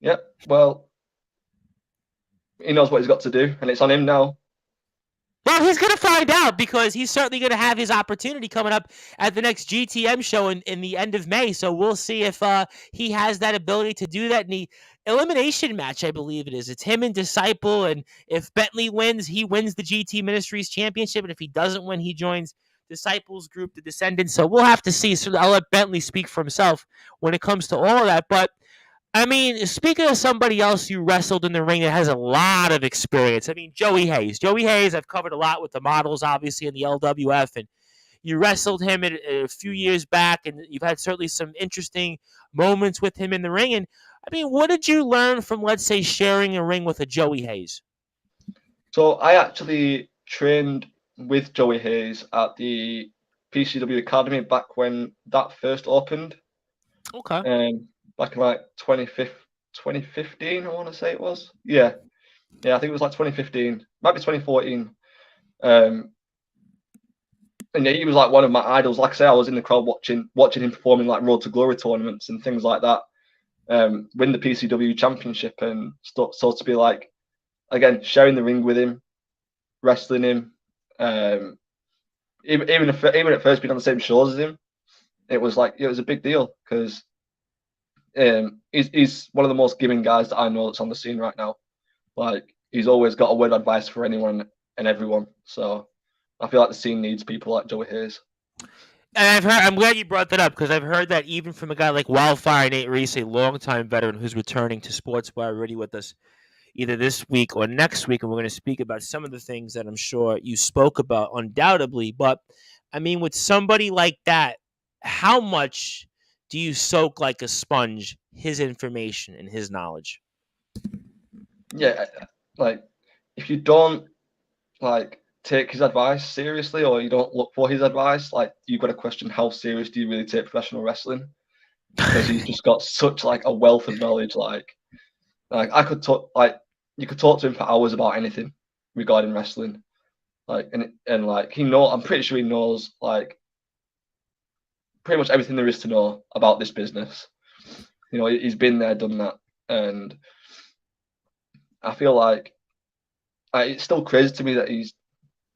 Yep. Well, he knows what he's got to do, and it's on him now. Well, he's going to find out, because he's certainly going to have his opportunity coming up at the next GTM show in the end of May. So we'll see if he has that ability to do that in the elimination match, I believe it is. It's him and Disciple, and if Bentley wins, he wins the GT Ministries Championship, and if he doesn't win, he joins Disciples group, the Descendants. So we'll have to see. So I'll let Bentley speak for himself when it comes to all of that. But I mean, speaking of somebody else you wrestled in the ring that has a lot of experience, I mean, Joey Hayes. Joey Hayes, I've covered a lot with the models, obviously, in the LWF, and you wrestled him a few years back, and you've had certainly some interesting moments with him in the ring. And, I mean, what did you learn from, let's say, sharing a ring with a Joey Hayes? So I actually trained with Joey Hayes at the PCW Academy back when that first opened. Okay. Back in like 2015, I want to say it was. Yeah, I think it was like 2015, might be 2014. And yeah, he was like one of my idols. Like I say, I was in the crowd watching him performing like Road to Glory tournaments and things like that. Win the PCW championship and stuff. So to be like, again, sharing the ring with him, wrestling him, even at first being on the same shows as him, it was a big deal, because he's one of the most giving guys that I know that's on the scene right now. Like, he's always got a word of advice for anyone and everyone. So I feel like the scene needs people like Joey Hayes. And I'm glad you brought that up, because I've heard that even from a guy like Wildfire Nate Reese, a longtime veteran who's returning to Sportswire already with us either this week or next week, and we're going to speak about some of the things that I'm sure you spoke about, undoubtedly. But I mean, with somebody like that, how much do you soak like a sponge his information and his knowledge? Yeah, like, if you don't like take his advice seriously, or you don't look for his advice, like, you've got to question how serious do you really take professional wrestling, because he's just got such like a wealth of knowledge. Like I could talk, like, you could talk to him for hours about anything regarding wrestling. Like, and like, I'm pretty sure he knows like pretty much everything there is to know about this business. You know, he's been there, done that, and I feel like it's still crazy to me that he's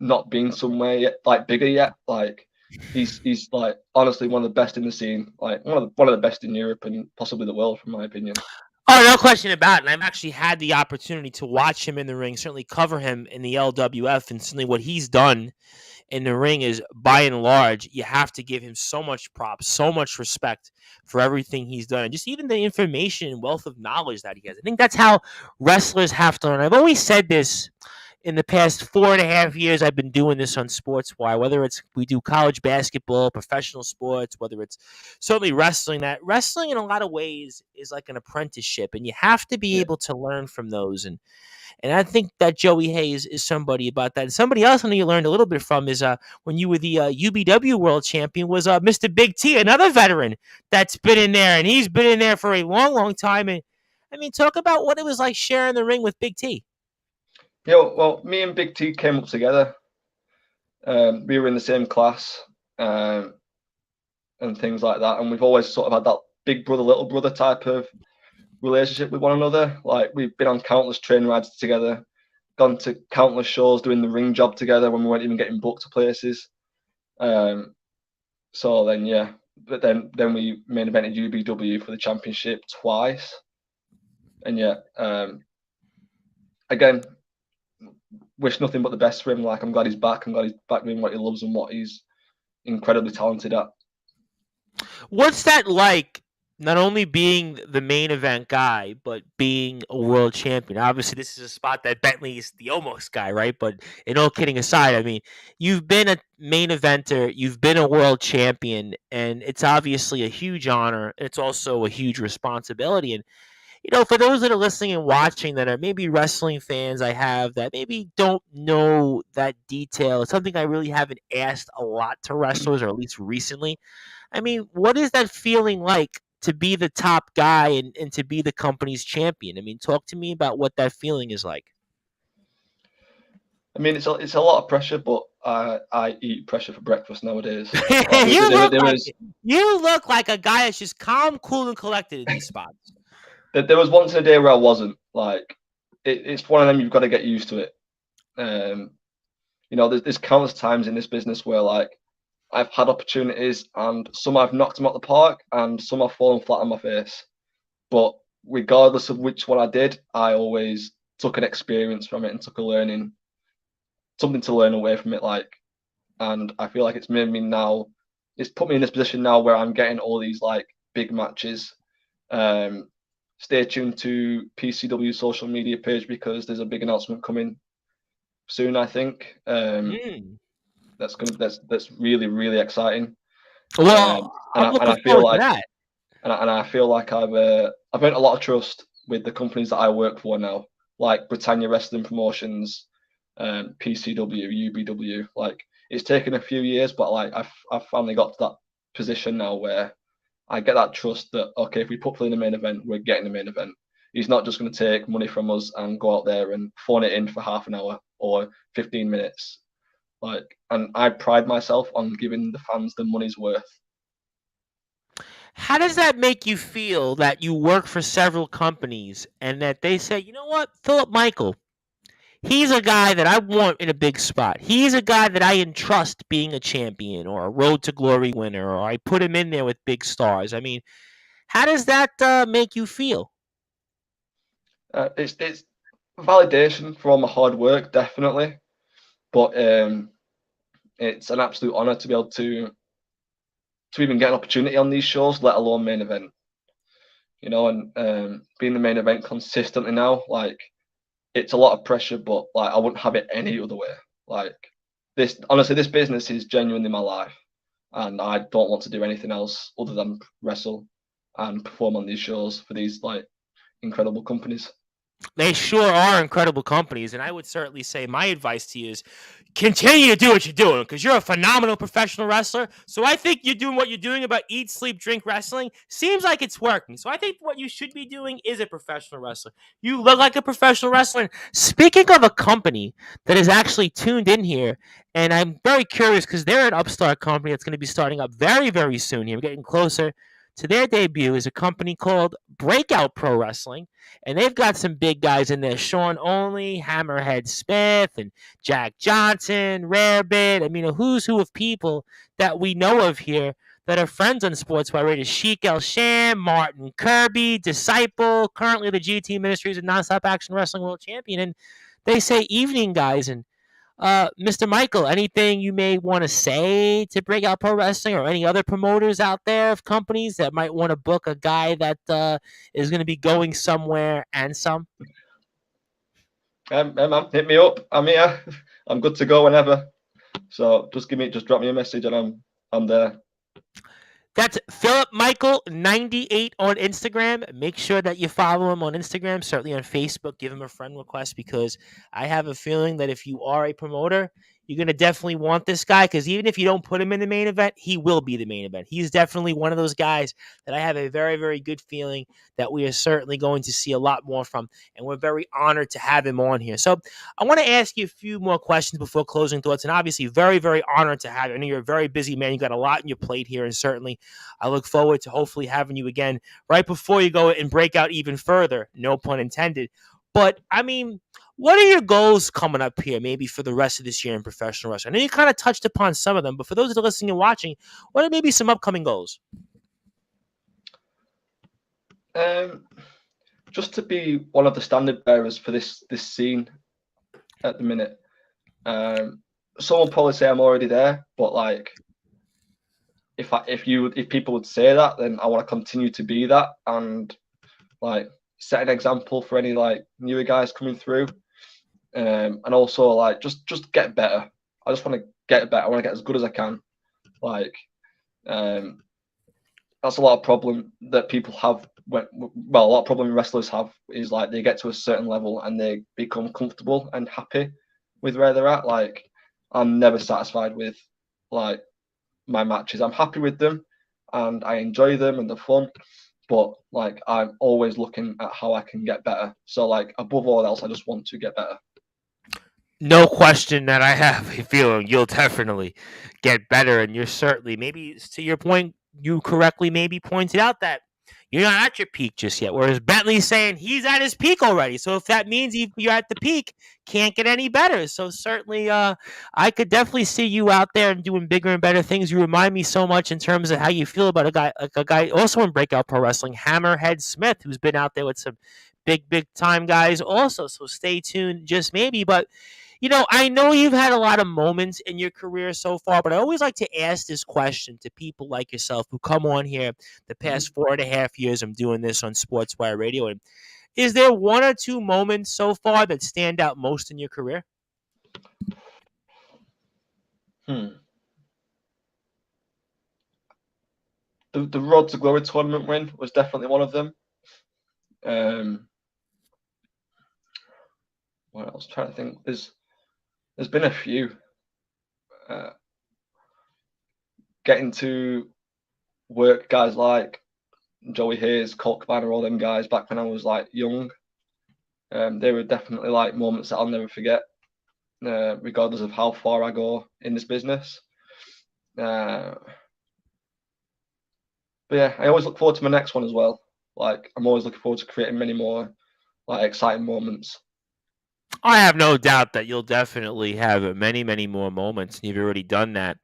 not been somewhere yet, like bigger yet. Like, he's like honestly one of the best in the scene, like one of the best in Europe and possibly the world, from my opinion. Oh, no question about it. And I've actually had the opportunity to watch him in the ring, certainly cover him in the LWF, and certainly what he's done in the ring is, by and large, you have to give him so much props, so much respect for everything he's done, and just even the information and wealth of knowledge that he has. I think that's how wrestlers have to learn. I've always said this in the past 4.5 years I've been doing this on Sportswire, whether it's we do college basketball, professional sports, whether it's certainly wrestling, that wrestling in a lot of ways is like an apprenticeship, and you have to be able to learn from those. And I think that Joey Hayes is somebody about that. And somebody else I know you learned a little bit from is when you were the UBW world champion was Mr. Big T, another veteran that's been in there, and he's been in there for a long, long time. And I mean, talk about what it was like sharing the ring with Big T. Yeah, well, me and Big T came up together. We were in the same class, and things like that. And we've always sort of had that big brother, little brother type of relationship with one another. Like, we've been on countless train rides together, gone to countless shows doing the ring job together when we weren't even getting booked to places. So then, yeah, but then we main evented UBW for the championship twice, and yeah, again, wish nothing but the best for him. Like, I'm glad he's back. I'm glad he's back doing what he loves and what he's incredibly talented at. What's that like? Not only being the main event guy, but being a world champion. Obviously, this is a spot that Bentley's the almost guy, right? But in all kidding aside, I mean, you've been a main eventer, you've been a world champion, and it's obviously a huge honor. It's also a huge responsibility. And for those that are listening and watching that are maybe wrestling fans, I have that maybe don't know that detail. It's something I really haven't asked a lot to wrestlers, or at least recently. I mean, what is that feeling like to be the top guy and to be the company's champion? I mean, talk to me about what that feeling is like. I mean, it's a lot of pressure, but I eat pressure for breakfast nowadays. You look like a guy that's just calm, cool, and collected in these spots. There was once in a day where I wasn't. Like, it's one of them, you've got to get used to it. There's countless times in this business where, like, I've had opportunities and some I've knocked them out the park and some I've fallen flat on my face. But regardless of which one I did, I always took an experience from it and took something to learn away from it. And I feel like it's made me now, it's put me in this position now where I'm getting all these like big matches. Stay tuned to PCW social media page because there's a big announcement coming soon, I think. That's really, really exciting. Well, I'm looking forward to that. And I feel like I've earned a lot of trust with the companies that I work for now, like Britannia Wrestling Promotions, PCW, UBW. Like, it's taken a few years, but like I've finally got to that position now where I get that trust that, okay, if we put Phil in the main event, we're getting the main event. He's not just going to take money from us and go out there and phone it in for half an hour or 15 minutes. And I pride myself on giving the fans the money's worth. How does that make you feel that you work for several companies and that they say, you know what, Philip Michael, he's a guy that I want in a big spot. He's a guy that I entrust being a champion or a Road to Glory winner, or I put him in there with big stars. I mean, how does that make you feel? It's validation for all my hard work, definitely. But it's an absolute honor to be able to even get an opportunity on these shows, let alone main event. And being the main event consistently now, like, it's a lot of pressure, but like, I wouldn't have it any other way. Like, this business is genuinely my life, and I don't want to do anything else other than wrestle and perform on these shows for these like incredible companies. They sure are incredible companies, and I would certainly say my advice to you is continue to do what you're doing because you're a phenomenal professional wrestler. So I think you're doing what you're doing about eat, sleep, drink wrestling. Seems like it's working. So I think what you should be doing is a professional wrestler. You look like a professional wrestler. Speaking of a company that is actually tuned in here, and I'm very curious because they're an upstart company that's going to be starting up very, very soon here. We're getting closer to their debut, is a company called Breakout Pro Wrestling. And they've got some big guys in there. Sean Only, Hammerhead Smith, and Jack Johnson, Rarebit. I mean, a who's who of people that we know of here that are friends on Sportswire Radio. Sheik El Sham, Martin Kirby, Disciple, currently the GT Ministries and Nonstop Action Wrestling World Champion. And they say evening, guys. And Mr. Michael, anything you may want to say to Breakout Pro Wrestling or any other promoters out there of companies that might want to book a guy that is going to be going somewhere and some? Man, hit me up. I'm here. I'm good to go whenever. So just drop me a message and I'm there. That's Philip Michael 98 on Instagram. Make sure that you follow him on Instagram, certainly on Facebook. Give him a friend request because I have a feeling that if you are a promoter, you're going to definitely want this guy because even if you don't put him in the main event, he will be the main event. He's definitely one of those guys that I have a very, very good feeling that we are certainly going to see a lot more from, and we're very honored to have him on here. So I want to ask you a few more questions before closing thoughts, and obviously very, very honored to have you. I know you're a very busy man. You got a lot on your plate here, and certainly I look forward to hopefully having you again right before you go and break out even further, no pun intended. But, I mean, What are your goals coming up here, maybe for the rest of this year in professional wrestling? I know you kind of touched upon some of them, but for those that are listening and watching, what are maybe some upcoming goals? Um, just to be one of the standard bearers for this scene at the minute. Someone probably say I'm already there, but like, if people would say that, then I want to continue to be that and like set an example for any like newer guys coming through, and also like just get better. I just want to get better. I want to get as good as I can. Like, that's a lot of problem that people have. A lot of problem wrestlers have is like they get to a certain level and they become comfortable and happy with where they're at. Like, I'm never satisfied with like my matches. I'm happy with them and I enjoy them and they're fun, but like I'm always looking at how I can get better. So like above all else, I just want to get better. No question that I have a feeling you'll definitely get better, and you're certainly, maybe to your point, you correctly maybe pointed out that you're not at your peak just yet. Whereas Bentley's saying he's at his peak already. So if that means you're at the peak, can't get any better. So certainly, I could definitely see you out there and doing bigger and better things. You remind me so much in terms of how you feel about a guy also in Breakout Pro Wrestling, Hammerhead Smith, who's been out there with some big time guys also. So stay tuned, just maybe, but. I know you've had a lot of moments in your career so far, but I always like to ask this question to people like yourself who come on here the past 4.5 years. I'm doing this on Sportswire Radio. And is there one or two moments so far that stand out most in your career? The Road to Glory tournament win was definitely one of them. What else? I'm trying to think. There's been a few. Getting to work guys like Joey Hayes, Colt Cabana, all them guys back when I was like young. They were definitely like moments that I'll never forget, regardless of how far I go in this business. But yeah, I always look forward to my next one as well. Like, I'm always looking forward to creating many more like exciting moments. I have no doubt that you'll definitely have many more moments. You've already done that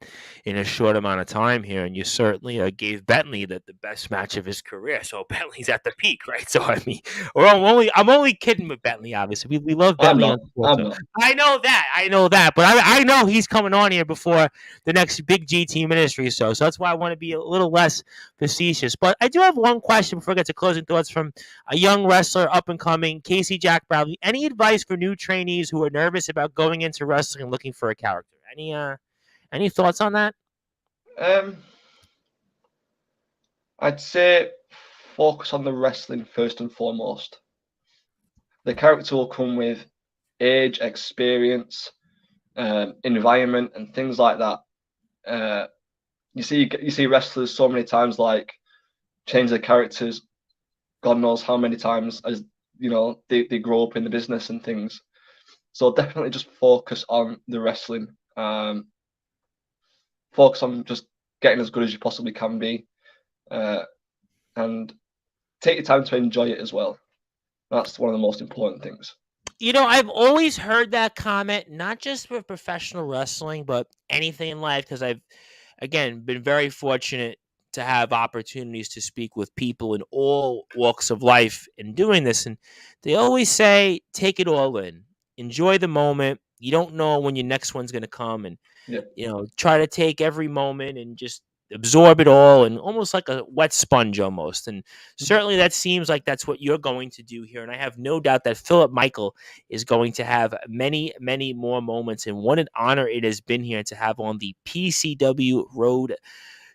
in a short amount of time here, and you certainly gave Bentley the best match of his career. So Bentley's at the peak, right? So I mean, I'm only kidding with Bentley. Obviously, we love Bentley on sports. I know that, but I know he's coming on here before the next big GT Ministry. So that's why I want to be a little less facetious. But I do have one question before I get to closing thoughts from a young wrestler, up and coming, Casey Jack Bradley. Any advice for new trainees who are nervous about going into wrestling and looking for a character? Any thoughts on that? I'd say focus on the wrestling first and foremost. The character will come with age, experience, environment, and things like that. You see wrestlers so many times like change their characters. God knows how many times as they grow up in the business and things. So definitely just focus on the wrestling. Focus on just getting as good as you possibly can be, and take your time to enjoy it as well. That's one of the most important things. I've always heard that comment, not just with professional wrestling, but anything in life, because I've, again, been very fortunate to have opportunities to speak with people in all walks of life in doing this. And they always say, take it all in, enjoy the moment. You don't know when your next one's going to come. And, try to take every moment and just absorb it all, and almost like a wet sponge almost. And certainly that seems like that's what you're going to do here. And I have no doubt that Philip Michael is going to have many more moments. And what an honor it has been here to have on the PCW Road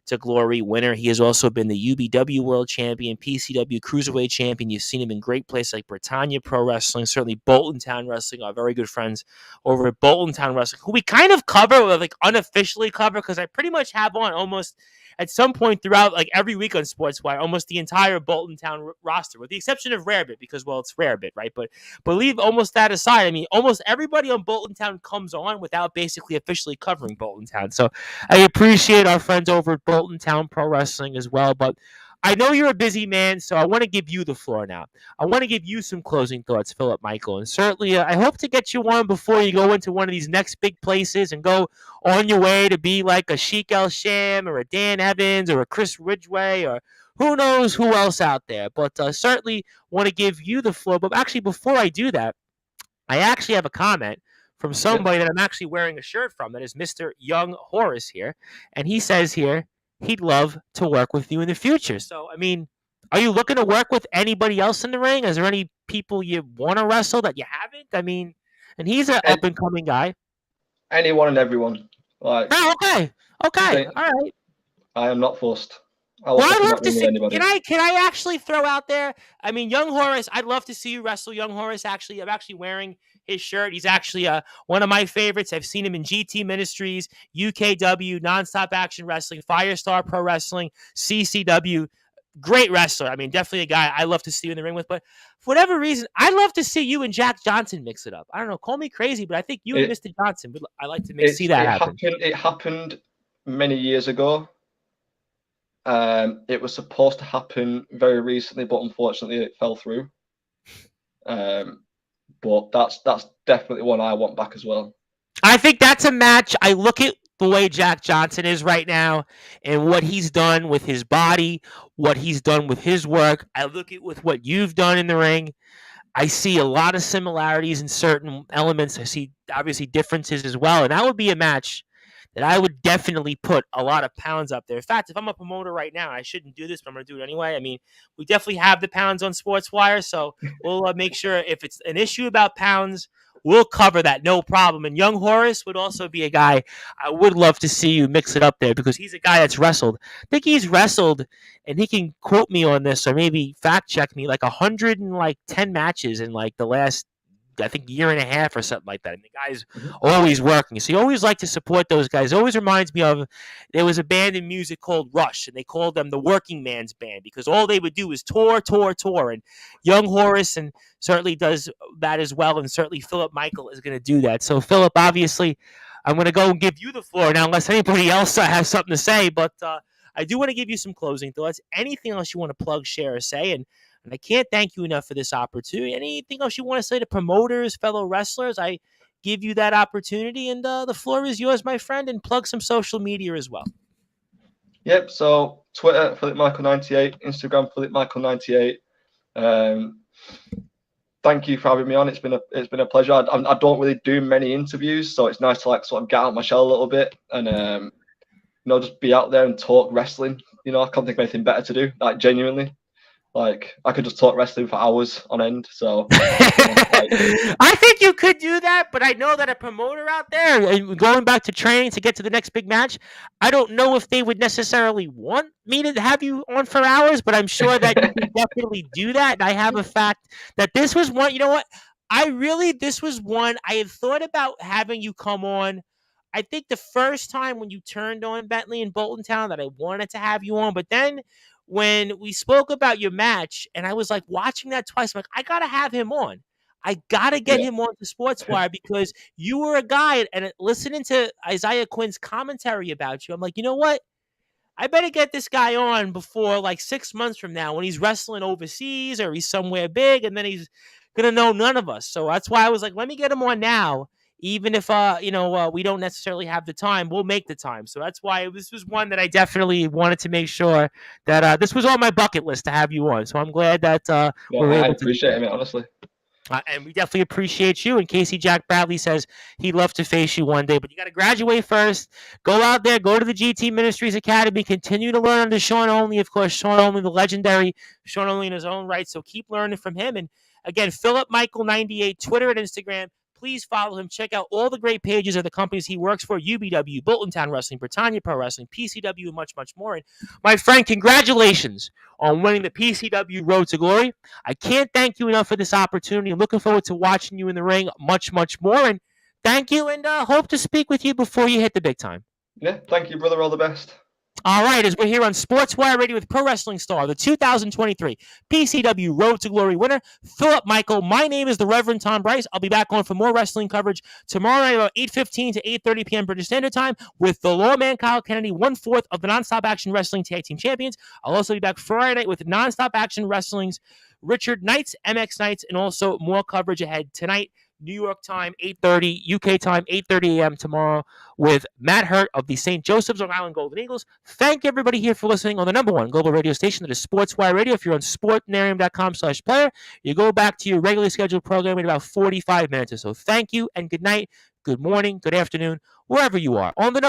to Glory winner. He has also been the UBW World Champion, PCW Cruiserweight Champion. You've seen him in great places like Britannia Pro Wrestling, certainly Bolton Town Wrestling, our very good friends over at Bolton Town Wrestling, who we kind of cover, like unofficially cover, because I pretty much have on almost at some point throughout, like every week on Sportswire, almost the entire Bolton Town roster, with the exception of Rarebit, because, well, it's Rarebit, right? But leave almost that aside. I mean, almost everybody on Bolton Town comes on without basically officially covering Bolton Town. So I appreciate our friends over at Bolton Town Pro Wrestling as well. But I know you're a busy man, so I want to give you the floor now. I want to give you some closing thoughts, Philip Michael, and certainly I hope to get you one before you go into one of these next big places and go on your way to be like a Sheik El Sham or a Dan Evans or a Chris Ridgway or who knows who else out there. But certainly want to give you the floor. But actually, before I do that, I actually have a comment from Yeah. somebody that I'm actually wearing a shirt from. That is Mr. Young Horace here, and he says here he'd love to work with you in the future. So, I mean, are you looking to work with anybody else in the ring? Is there any people you want to wrestle that you haven't? I mean, and he's an up and coming guy. Anyone and everyone. Like, Oh, okay, okay, all right. I am not fussed. I will Well, I'd fucking love not to ring with see. anybody. Can I actually throw out there? I mean, Young Horace. I'd love to see you wrestle Young Horace. Actually, I'm actually wearing his shirt. He's actually one of my favorites. I've seen him in GT Ministries, UKW, Nonstop Action Wrestling, Firestar Pro Wrestling, CCW. Great wrestler. I mean, definitely a guy I love to see you in the ring with. But for whatever reason, I'd love to see you and Jack Johnson mix it up. I don't know. Call me crazy, but I think you and Mr. Johnson. I like to see that happen. It happened many years ago. It was supposed to happen very recently, but unfortunately it fell through. But that's definitely one I want back as well. I think that's a match. I look at the way Jack Johnson is right now and what he's done with his body, what he's done with his work. I look at with what you've done in the ring. I see a lot of similarities in certain elements. I see obviously differences as well. And that would be a match that I would definitely put a lot of pounds up there. In fact, if I'm a promoter right now, I shouldn't do this, but I'm going to do it anyway. I mean, we definitely have the pounds on Sportswire, so we'll make sure if it's an issue about pounds, we'll cover that, no problem. And Young Horace would also be a guy I would love to see you mix it up there because he's a guy that's wrestled. I think he's wrestled, and he can quote me on this or maybe fact check me, like 110 matches in like the last I think year and a half or something like that. And the guy's always working. So you always like to support those guys. It always reminds me of there was a band in music called Rush, and they called them the working man's band because all they would do is tour. And Young Horace and certainly does that as well. And certainly Philip Michael is going to do that. So Philip, obviously, I'm going to go and give you the floor now, unless anybody else has something to say. But I do want to give you some closing thoughts. Anything else you want to plug, share, or say? And I can't thank you enough for this opportunity. Anything else you want to say to promoters, fellow wrestlers? I give you that opportunity, and the floor is yours, my friend, and plug some social media as well. Yep. So Twitter, PhilipMichael98, Instagram, PhilipMichael98. Thank you for having me on. It's been a pleasure. I don't really do many interviews, so it's nice to like sort of get out my shell a little bit and just be out there and talk wrestling. I can't think of anything better to do. Like genuinely. Like I could just talk wrestling for hours on end. So I think you could do that, but I know that a promoter out there going back to training to get to the next big match, I don't know if they would necessarily want me to have you on for hours, but I'm sure that you can definitely do that. And I have a fact that this was one, you know what? This was one I had thought about having you come on. I think the first time when you turned on Bentley in Bolton Town that I wanted to have you on, but then when we spoke about your match and I was like watching that twice, I'm like, I got to have him on. I got to get him on to Sportswire because you were a guy and listening to Isaiah Quinn's commentary about you, I'm like, you know what? I better get this guy on before like 6 months from now when he's wrestling overseas or he's somewhere big and then he's going to know none of us. So that's why I was like, let me get him on now. Even if we don't necessarily have the time, we'll make the time. So that's why this was one that I definitely wanted to make sure that this was on my bucket list to have you on. So I'm glad that we're able to appreciate it, honestly. And we definitely appreciate you. And Casey Jack Bradley says he'd love to face you one day, but you got to graduate first. Go out there, go to the GT Ministries Academy, continue to learn under Sean Only. Of course, Sean Only, the legendary Sean Only in his own right. So keep learning from him. And again, Philip Michael 98, Twitter and Instagram. Please follow him. Check out all the great pages of the companies he works for, UBW, Bolton Town Wrestling, Britannia Pro Wrestling, PCW, and much, much more. And my friend, congratulations on winning the PCW Road to Glory. I can't thank you enough for this opportunity. I'm looking forward to watching you in the ring much, much more. And thank you, and hope to speak with you before you hit the big time. Yeah, thank you, brother. All the best. All right, as we're here on Sportswire Radio with Pro Wrestling Star, the 2023 PCW Road to Glory winner, Philip Michael. My name is the Reverend Tom Bryce. I'll be back on for more wrestling coverage tomorrow night about 8:15 to 8:30 p.m. British Standard Time with the Lawman Kyle Kennedy, 1/4 of the Nonstop Action Wrestling Tag Team Champions. I'll also be back Friday night with Nonstop Action Wrestling's Richard Knights, MX Knights, and also more coverage ahead tonight. New York time, 8:30, UK time, 8:30 a.m. tomorrow with Matt Hurt of the St. Joseph's Long Island Golden Eagles. Thank everybody here for listening on the number one global radio station that is Sportswire Radio. If you're on sportnarium.com/player, you go back to your regularly scheduled program in about 45 minutes or so. Thank you and good night, good morning, good afternoon, wherever you are on the number